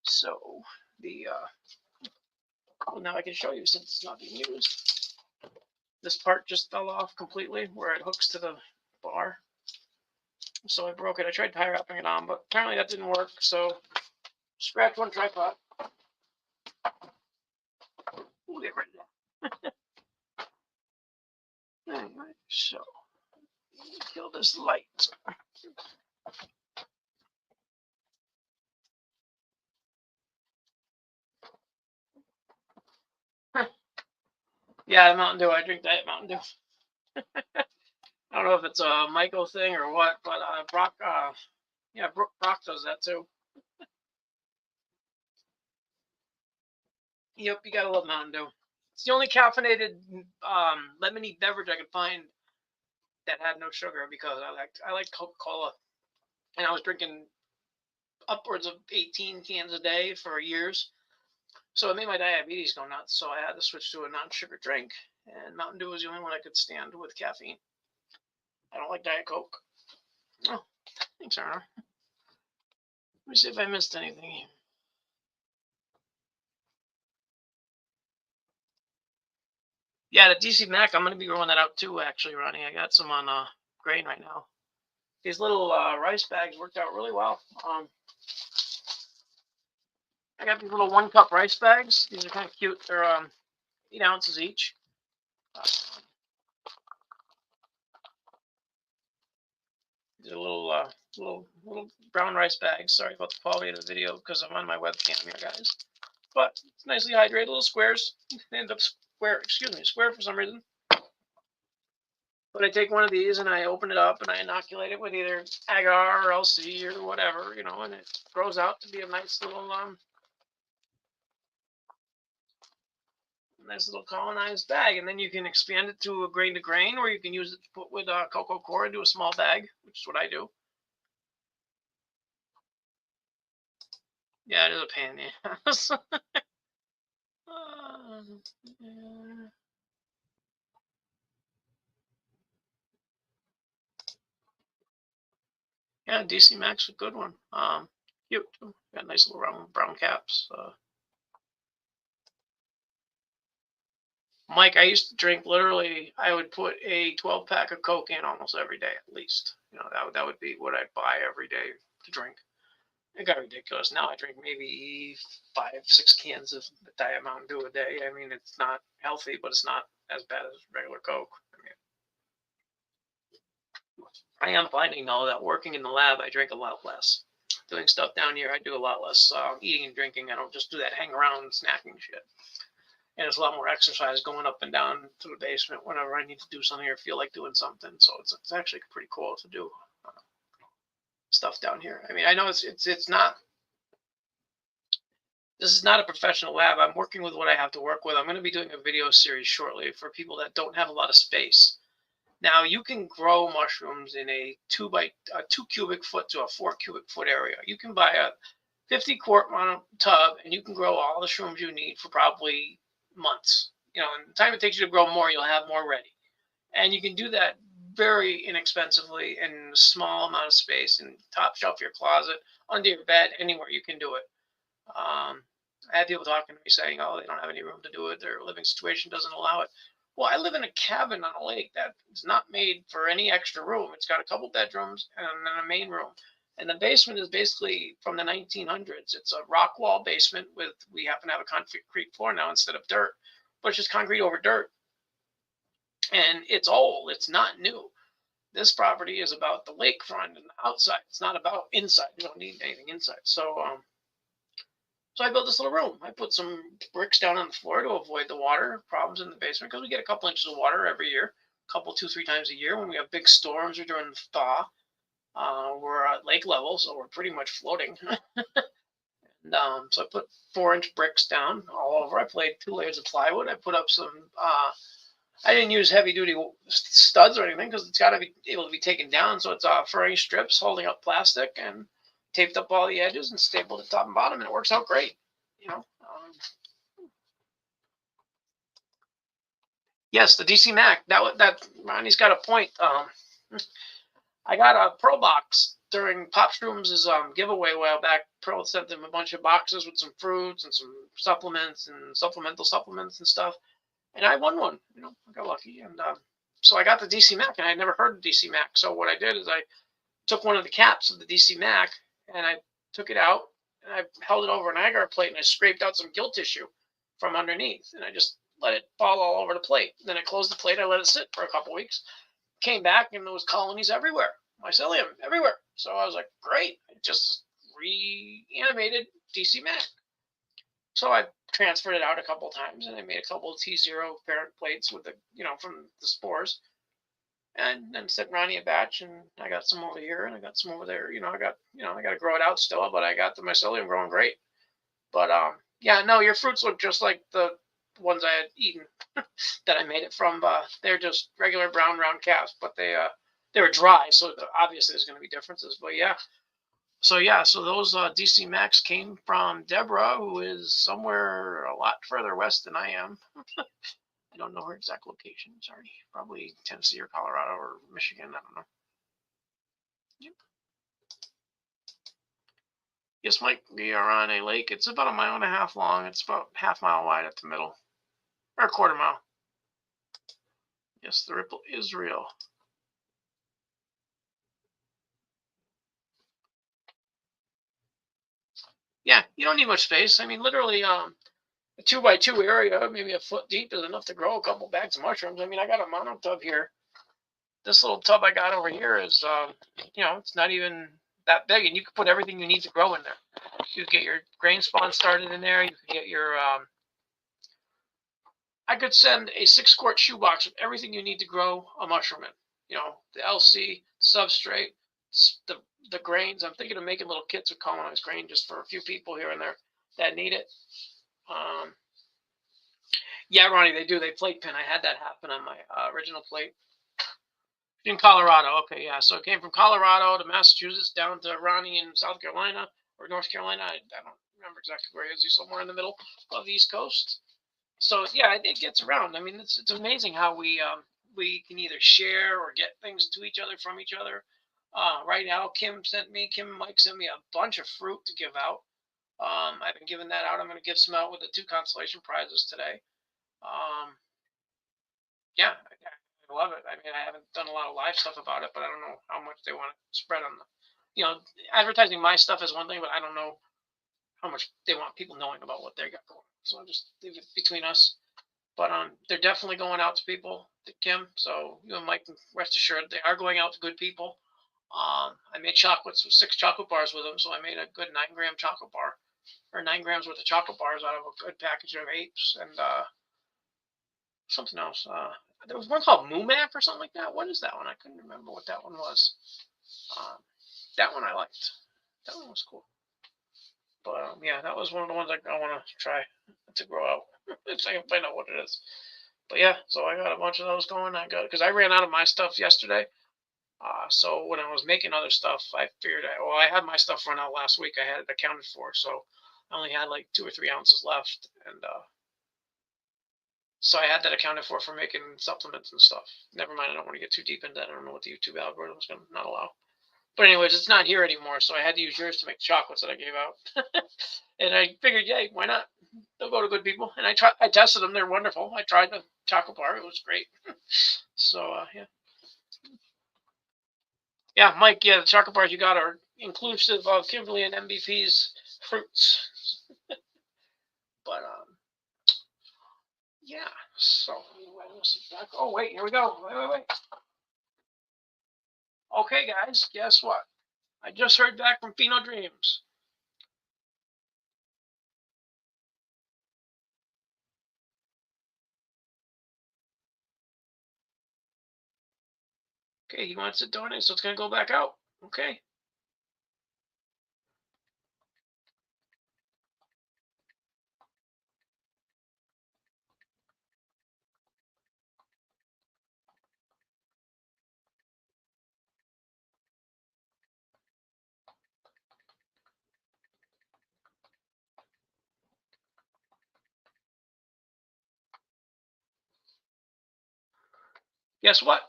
So the well, now I can show you since it's not being used. This part just fell off completely where it hooks to the bar. So I broke it. I tried tie wrapping it on, but apparently that didn't work. So scratch one tripod. We'll get rid of that. Anyway, so kill this light. Yeah, Mountain Dew. I drink Diet Mountain Dew. I don't know if it's a Michael thing or what, but Brock, yeah, Brock does that too. Yep, you gotta love Mountain Dew. It's the only caffeinated lemony beverage I could find that had no sugar because I like Coca-Cola, and I was drinking upwards of 18 cans a day for years. So it made my diabetes go nuts. So I had to switch to a non-sugar drink, and Mountain Dew was the only one I could stand with caffeine. I don't like Diet Coke. Oh, thanks, Arnold. Let me see if I missed anything here. Yeah, the DC Mac, I'm going to be growing that out too, actually, Ronnie. I got some on grain right now. These little rice bags worked out really well. I got these little 1 cup rice bags. These are kind of cute. They're 8 ounces each. These are little brown rice bags. Sorry about the quality of the video because I'm on my webcam here, guys. But it's nicely hydrated, little squares. They end up square for some reason. But I take one of these and I open it up and I inoculate it with either agar or LC or whatever, and it grows out to be a nice little colonized bag. And then you can expand it to a grain to grain, or you can use it to put with cocoa core into a small bag, which is what I do. Yeah, it is a pain in the ass. Yeah. Yeah, DC Max is a good one. Cute. Got nice little round brown caps. Mike, I used to drink literally. I would put a 12-pack of Coke in almost every day, at least. That would be what I'd buy every day to drink. It got ridiculous. Now I drink maybe 5-6 cans of Diet Mountain Dew a day. I mean, it's not healthy, but it's not as bad as regular Coke. I am finding though that working in the lab, I drink a lot less. Doing stuff down here, I do a lot less eating and drinking. I don't just do that hang around snacking shit. And it's a lot more exercise going up and down to the basement whenever I need to do something or feel like doing something. So it's actually pretty cool to do stuff down here. I mean, I know it's not. This is not a professional lab. I'm working with what I have to work with. I'm going to be doing a video series shortly for people that don't have a lot of space. Now you can grow mushrooms in a 2 cubic foot to a 4 cubic foot area. You can buy a 50-quart tub and you can grow all the shrooms you need for probably months. And the time it takes you to grow more, you'll have more ready. And you can do that very inexpensively in a small amount of space, in top shelf of your closet, under your bed, anywhere you can do it. I had people talking to me saying, "Oh, they don't have any room to do it. Their living situation doesn't allow it." Well, I live in a cabin on a lake that is not made for any extra room. It's got a couple bedrooms and then a main room. And the basement is basically from the 1900s. It's a rock wall basement we happen to have a concrete floor now instead of dirt, but it's just concrete over dirt. And it's old. It's not new. This property is about the lakefront and the outside. It's not about inside. You don't need anything inside. So I built this little room. I put some bricks down on the floor to avoid the water problems in the basement because we get a couple inches of water every year, 2-3 times a year when we have big storms or during the thaw. We're at lake level, so we're pretty much floating. And, so I put 4-inch bricks down all over. I laid 2 layers of plywood. I put up some I didn't use heavy duty studs or anything because it's got to be able to be taken down. So it's furring strips holding up plastic and taped up all the edges and stapled at top and bottom, and it works out great. You know. Yes, the DC Mac. That Ronnie's got a point. I got a Pro box during Pop Shrooms' giveaway a while back. Pro sent them a bunch of boxes with some fruits and some supplements and supplemental supplements and stuff. And I won one. You know, I got lucky, and so I got the DC Mac, and I had never heard of DC Mac. So what I did is I took one of the caps of the DC Mac, and I took it out, and I held it over an agar plate, and I scraped out some gill tissue from underneath, and I just let it fall all over the plate. Then I closed the plate. I let it sit for a couple weeks. Came back, and there was colonies everywhere, mycelium everywhere. So I was like, great! I just reanimated DC Mac. So I transferred it out a couple of times, and I made a couple of T0 parent plates with the, from the spores, and then sent Ronnie a batch, and I got some over here, and I got some over there. I got to grow it out still, but I got the mycelium growing great. But yeah, no, your fruits look just like the ones I had eaten that I made it from. They're just regular brown round caps, but they were dry, so obviously there's going to be differences. But yeah, so those DC Max came from Deborah, who is somewhere a lot further west than I am. I don't know her exact location. Sorry, probably Tennessee or Colorado or Michigan. I don't know. Yep. Yes, Mike, we are on a lake. It's about a mile and a half long. It's about half-mile wide at the middle, or a quarter mile. Yes, the ripple is real. Yeah, you don't need much space. I mean, literally, a 2x2 area, maybe a foot deep, is enough to grow a couple bags of mushrooms. I mean, I got a mono tub here. This little tub I got over here is, it's not even that big, and you can put everything you need to grow in there. You can get your grain spawn started in there. You can get your, I could send a 6-quart shoebox with everything you need to grow a mushroom in. The LC, substrate, the grains. I'm thinking of making little kits of colonized grain just for a few people here and there that need it. Yeah, Ronnie, they do. They plate pin. I had that happen on my original plate. In Colorado. Okay, yeah. So it came from Colorado to Massachusetts down to Ronnie in South Carolina or North Carolina. I don't remember exactly where he is. He's somewhere in the middle of the East Coast. So yeah, it gets around. I mean, it's amazing how we can either share or get things to each other from each other. Right now, Kim and Mike sent me a bunch of fruit to give out. I've been giving that out. I'm going to give some out with the 2 consolation prizes today. Yeah, I love it. I mean, I haven't done a lot of live stuff about it, but I don't know how much they want to spread on the, advertising my stuff is one thing, but I don't know how much they want people knowing about what they got going. So I'll just leave it between us. But they're definitely going out to people, to Kim. So you and Mike can rest assured they are going out to good people. I made chocolates with 6 chocolate bars with them, so I made a good 9-gram chocolate bar, or 9 grams worth of chocolate bars out of a good package of 8s, and something else. There was one called Moomac or something like that. What is that one? I couldn't remember what that one was. That one I liked. That one was cool. But yeah, that was one of the ones I want to try to grow out. If I can find out what it is. But yeah, so I got a bunch of those going. Because I ran out of my stuff yesterday. So when I was making other stuff, I figured, I had my stuff run out last week. I had it accounted for, so I only had like 2 or 3 ounces left, and so I had that accounted for making supplements and stuff. Never mind, I don't want to get too deep into that. I don't know what the YouTube algorithm is going to not allow. But anyways, it's not here anymore, so I had to use yours to make chocolates that I gave out. And I figured, yeah, why not? They'll go to good people. And I tested them; they're wonderful. I tried the chocolate bar; it was great. So yeah. Yeah, Mike, yeah, the chocolate bars you got are inclusive of Kimberly and MVP's fruits. But yeah, so oh wait, here we go. Wait. Okay, guys, guess what? I just heard back from Pheno Dreams. Okay, he wants to donate, so it's gonna go back out. Okay. guess what?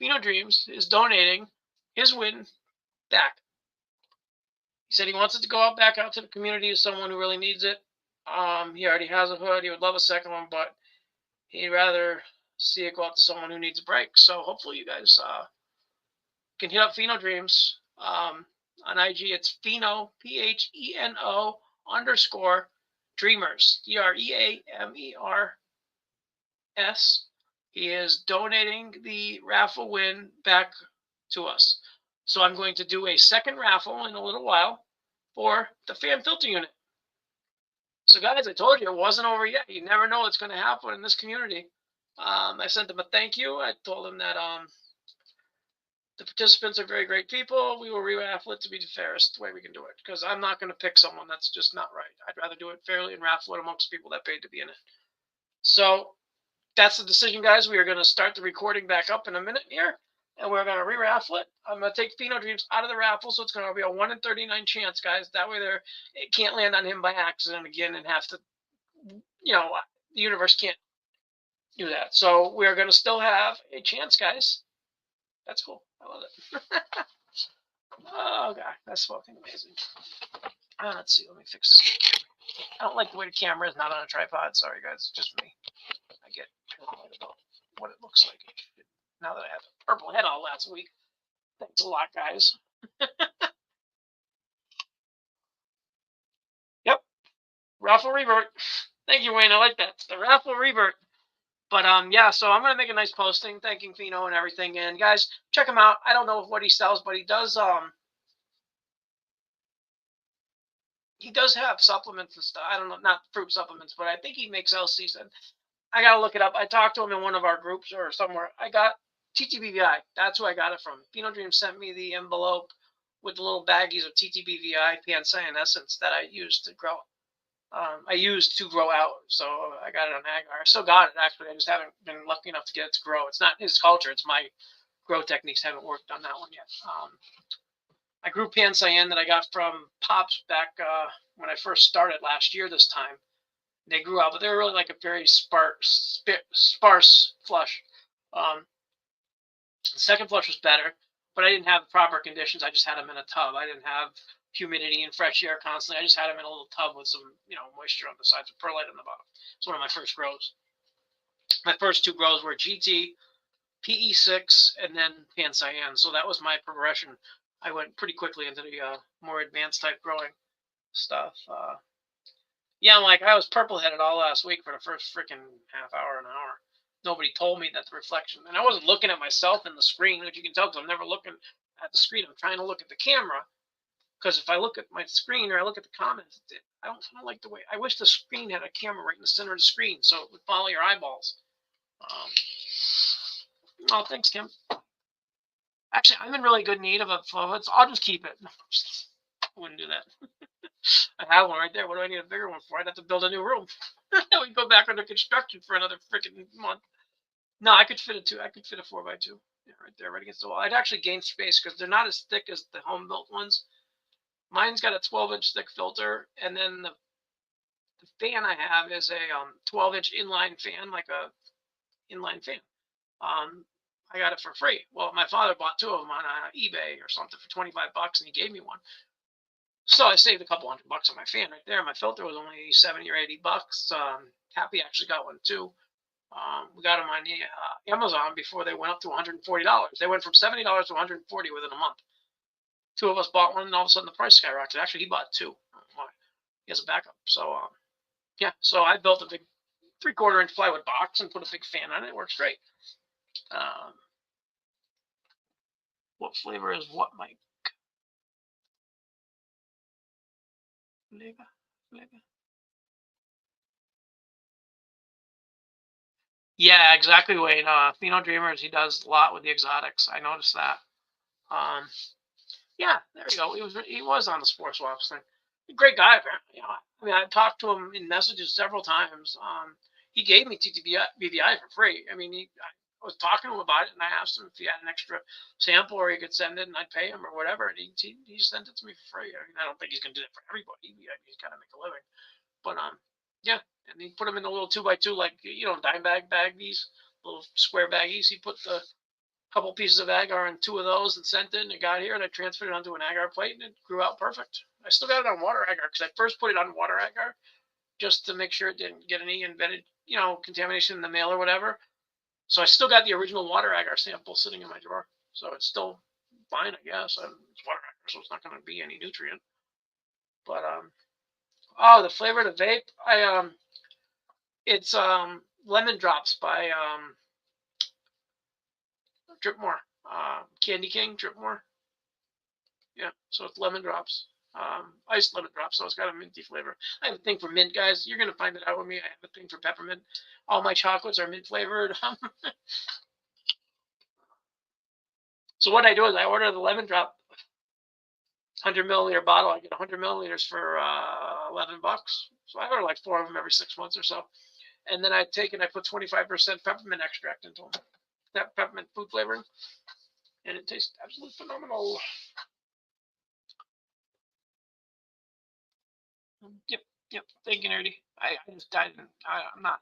Pheno Dreams is donating his win back. He said he wants it to go back out to the community as someone who really needs it. He already has a hood. He would love a second one, but he'd rather see it go out to someone who needs a break. So hopefully you guys can hit up Pheno Dreams. On IG, it's Pheno, PHENO _ Dreamers, DREAMERS. He is donating the raffle win back to us. So I'm going to do a second raffle in a little while for the fan filter unit. So guys, I told you it wasn't over yet. You never know what's going to happen in this community. I sent them a thank you. I told them that the participants are very great people. We will re-raffle it to be the fairest way we can do it, because I'm not going to pick someone that's just not right. I'd rather do it fairly and raffle it amongst people that paid to be in it. So that's the decision, guys. We are going to start the recording back up in a minute here, and we're going to re-raffle it. I'm going to take Pheno Dreams out of the raffle, so it's going to be a 1 in 39 chance, guys. That way it can't land on him by accident again and have to, the universe can't do that. So we're going to still have a chance, guys. That's cool. I love it. Oh, God. That's fucking amazing. Let's see. Let me fix this. I don't like the way the camera is not on a tripod. Sorry, guys. It's just me. I get paranoid about what it looks like now that I had a purple head all last week. Thanks a lot, guys. Yep. Raffle revert. Thank you, Wayne. I like that. The raffle revert. But yeah, so I'm gonna make a nice posting thanking Pheno and everything. And guys, check him out. I don't know what he sells, but he does have supplements and stuff. I don't know, not fruit supplements, but I think he makes LCs. And I gotta look it up. I talked to him in one of our groups or somewhere. I got TTBVI. That's who I got it from. Pheno Dream sent me the envelope with the little baggies of TTBVI Pan-Cyan Essence that I used to grow. I used to grow out, so I got it on Agar. I still got it, actually. I just haven't been lucky enough to get it to grow. It's not his culture. It's my grow techniques. Haven't worked on that one yet. I grew Pan-Cyan that I got from Pops back when I first started last year this time. They grew out, but they were really like a very sparse flush. The second flush was better, but I didn't have the proper conditions. I just had them in a tub. I didn't have humidity and fresh air constantly. I just had them in a little tub with some, moisture on the sides and perlite on the bottom. It's one of my first grows. My first two grows were GT, PE6, and then Pan-Cyan. So that was my progression. I went pretty quickly into the more advanced type growing stuff. Yeah, I was purple-headed all last week for the first freaking half hour, an hour. Nobody told me that the reflection, and I wasn't looking at myself in the screen, which you can tell because I'm never looking at the screen. I'm trying to look at the camera. Because if I look at my screen or I look at the comments, I don't like the way. I wish the screen had a camera right in the center of the screen so it would follow your eyeballs. Oh, thanks, Kim. Actually, I'm in really good need of a phone. I'll just keep it. I wouldn't do that. I have one right there. What do I need a bigger one for? I'd have to build a new room. We'd go back under construction for another freaking month. No, I could fit a 4x2. Yeah, right there, right against the wall. I'd actually gain space because they're not as thick as the home built ones. Mine's got a 12-inch thick filter, and then the fan I have is a 12-inch inline fan, like a inline fan. I got it for free. Well, my father bought two of them on eBay or something for $25, and he gave me one. So I saved a couple $100 on my fan right there. My filter was only $70 or $80. Happy actually got one too. We got them on Amazon before they went up to $140. They went from $70 to $140 within a month. Two of us bought one, and all of a sudden the price skyrocketed. Actually, he bought two. He has a backup. So, yeah. So I built a big 3/4-inch plywood box and put a big fan on it. It works great. What flavor is what, Mike? Flavor. Yeah, exactly, Wayne. Pheno Dreamers, he does a lot with the exotics. I noticed that. Yeah, there you go. He was on the Sports Swaps thing. Great guy, apparently. I talked to him in messages several times. He gave me TTBVI for free. I was talking to him about it, and I asked him if he had an extra sample or he could send it, and I'd pay him or whatever. And he sent it to me for free. I don't think he's going to do it for everybody. He's got to make a living. But yeah, and he put them in a little 2x2, like dime bag baggies. little square baggies. He put the couple pieces of agar in 2 of those and sent it, and it got here, and I transferred it onto an agar plate, and it grew out perfect. I still got it on water agar because I first put it on water agar just to make sure it didn't get any embedded, contamination in the mail or whatever. So I still got the original water agar sample sitting in my drawer. So it's still fine, I guess. It's water agar, so it's not going to be any nutrient. But the flavor of the vape, it's lemon drops by Dripmore, Candy King Dripmore. Yeah, so it's lemon drops, iced lemon drops. So it's got a minty flavor. I have a thing for mint, guys. You're gonna find it out with me. I have a thing for peppermint. All my chocolates are mint flavored. So what I do is I order the lemon drop 100 milliliter bottle. I get 100 milliliters for $11. So I order like 4 of them every 6 months or so. And then I take and I put 25% peppermint extract into them. That peppermint food flavoring, and it tastes absolutely phenomenal. Yep. Thank you, Nerdy. I just I'm not.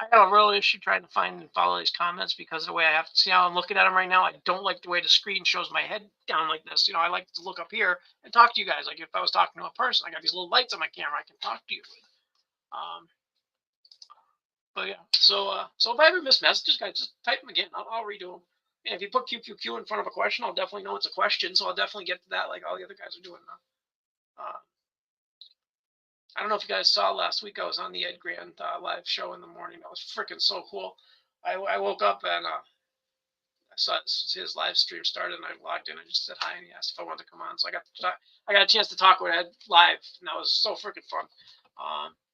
I have a real issue trying to find and follow these comments because of the way I have to see how I'm looking at them right now. I don't like the way the screen shows my head down like this. I like to look up here and talk to you guys. Like if I was talking to a person, I got these little lights on my camera I can talk to you with. But yeah, so if I ever miss messages, guys, just type them again. I'll redo them. And if you put QQQ in front of a question, I'll definitely know it's a question. So I'll definitely get to that like all the other guys are doing now. I don't know if you guys saw last week. I was on the Ed Grant live show in the morning. That was freaking so cool. I woke up and I saw his live stream started, and I logged in. I just said hi, and he asked if I wanted to come on. So I got a chance to talk with Ed live, and that was so freaking fun.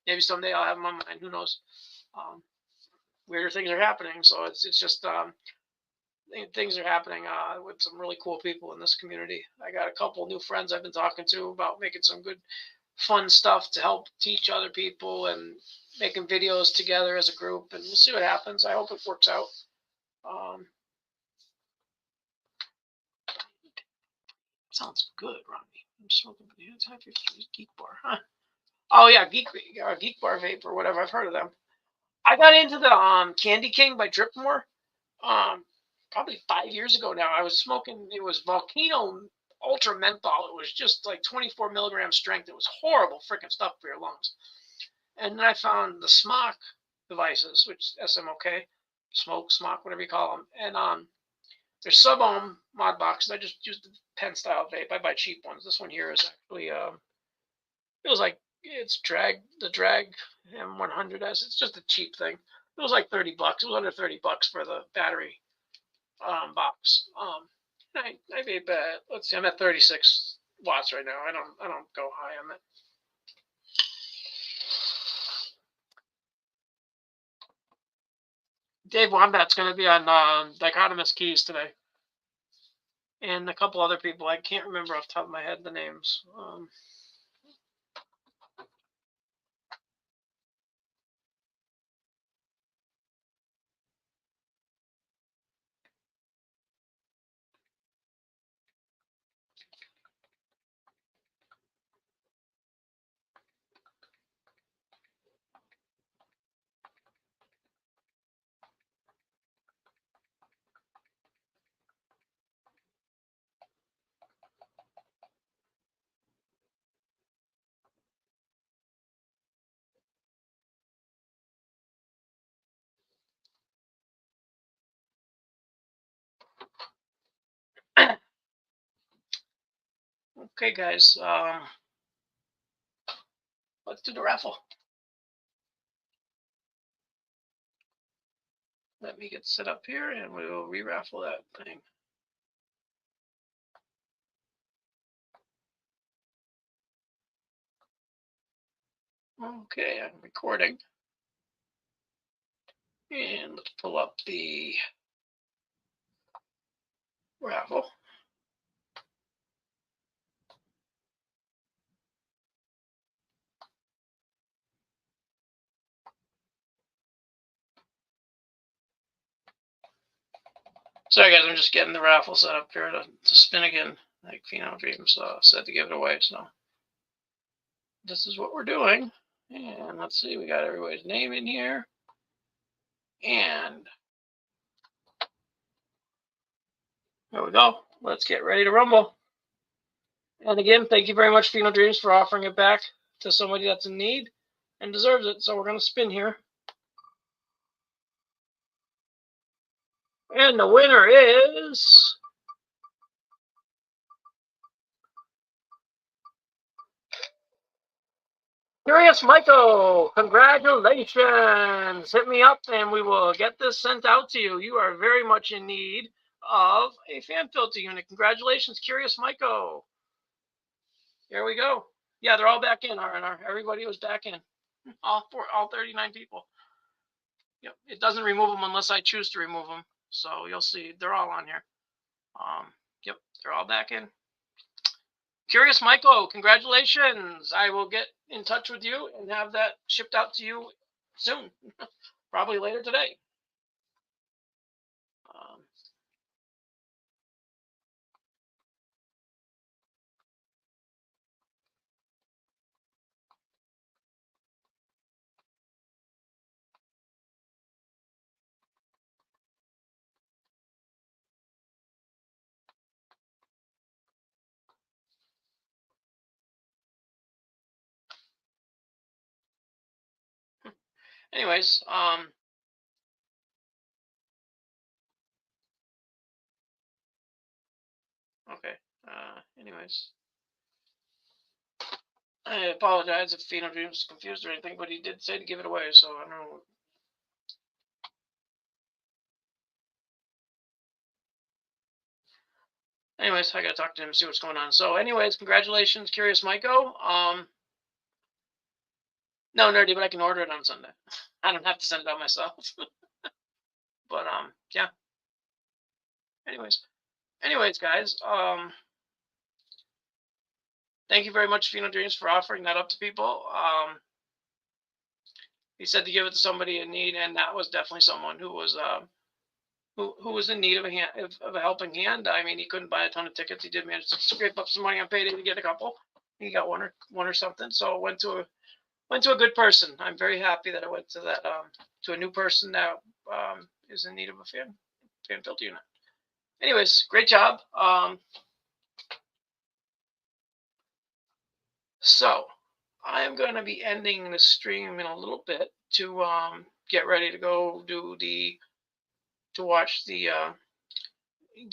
Maybe someday I'll have him on mine. Who knows? Weirder things are happening, so it's just things are happening with some really cool people in this community. I got a couple new friends I've been talking to about making some good fun stuff to help teach other people and making videos together as a group, and we'll see what happens. I hope it works out. Sounds good, Ronnie. I'm smoking Geek Bar, huh? Oh yeah, Geek Bar vape or whatever. I've heard of them. I got into the Candy King by Dripmore probably 5 years ago now. I was smoking. It was Volcano Ultra Menthol. It was just like 24 milligrams strength. It was horrible freaking stuff for your lungs. And then I found the Smock devices, which SMOK, Smock, whatever you call them. And they're sub-ohm mod boxes. I just used the pen style vape. I buy cheap ones. This one here is actually it was like it's the Drag M100S. It's just a cheap thing. It was like $30. It was under $30 for the battery box. I vape at, let's see, I'm at 36 watts right now. I don't go high on it. Dave Wombat's going to be on Dichotomous Keys today, and a couple other people. I can't remember off the top of my head the names. Okay, guys. Let's do the raffle. Let me get set up here, and we will re-raffle that thing. Okay, I'm recording. And let's pull up the raffle. Sorry, guys, I'm just getting the raffle set up here to spin again. Like Phenom Dreams said to give it away, so this is what we're doing. And let's see, we got everybody's name in here. And There we go. Let's get ready to rumble. And again, thank you very much, Pheno Dreams, for offering it back to somebody that's in need and deserves it. So we're going to spin here. And the winner is Curious Myco. Congratulations. Hit me up and we will get this sent out to you. You are very much in need of a fan filter unit. Congratulations, Curious Myco. Here we go. Yeah, they're all back in, R&R. Everybody was back in. All 39 people. Yep. It doesn't remove them unless I choose to remove them. So you'll see they're all on here. Yep, they're all back in. Curious Michael, congratulations. I will get in touch with you and have that shipped out to you soon. Probably later today. Anyways, okay. Anyways, I apologize if Pheno Dreams is confused or anything, but he did say to give it away, so I don't know. Anyways, I gotta talk to him and see what's going on. So, anyways, congratulations, Curious Myco. No, Nerdy, but I can order it on Sunday. I don't have to send it out myself. But yeah. Anyways, guys, thank you very much, Pheno Dreams, for offering that up to people. He said to give it to somebody in need, and that was definitely someone who was who was in need of a helping hand. I mean, he couldn't buy a ton of tickets. He did manage to scrape up some money on payday to get a couple. He got one or something. So it went to a good person. I'm very happy that it went to that to a new person that is in need of a fan filter unit. Anyways, great job. So I am going to be ending the stream in a little bit to get ready to go to watch the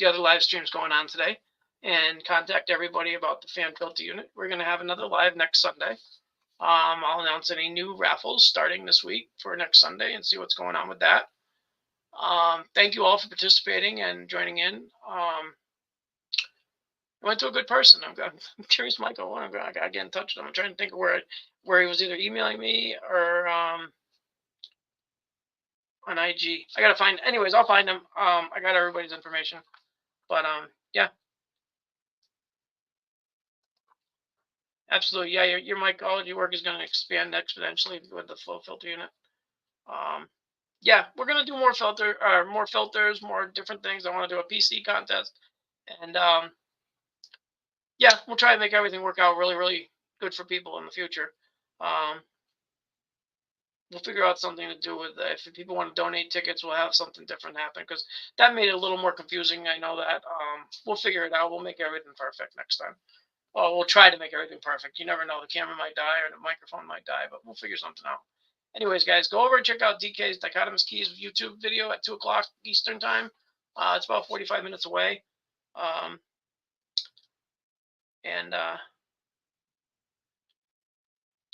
other live streams going on today and contact everybody about the fan filter unit. We're going to have another live next Sunday. I'll announce any new raffles starting this week for next Sunday and see what's going on with that. Thank you all for participating and joining in. I went to a good person. I'm curious, Michael. I got to get in touch with him. I'm trying to think of where he was either emailing me or on IG. I gotta find. Anyways, I'll find him. I got everybody's information. But yeah. Absolutely, yeah. Your mycology work is going to expand exponentially with the flow filter unit. Yeah, we're going to do more filters, more different things. I want to do a PC contest, and yeah, we'll try to make everything work out really, really good for people in the future. We'll figure out something to do with if people want to donate tickets, we'll have something different happen because that made it a little more confusing. I know that. We'll figure it out. We'll make everything perfect next time. Well, we'll try to make everything perfect. You never know. The camera might die or the microphone might die, but we'll figure something out. Anyways, guys, go over and check out DK's Dichotomous Keys YouTube video at 2 o'clock Eastern time. It's about 45 minutes away. And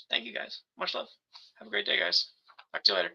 thank you, guys. Much love. Have a great day, guys. Talk to you later.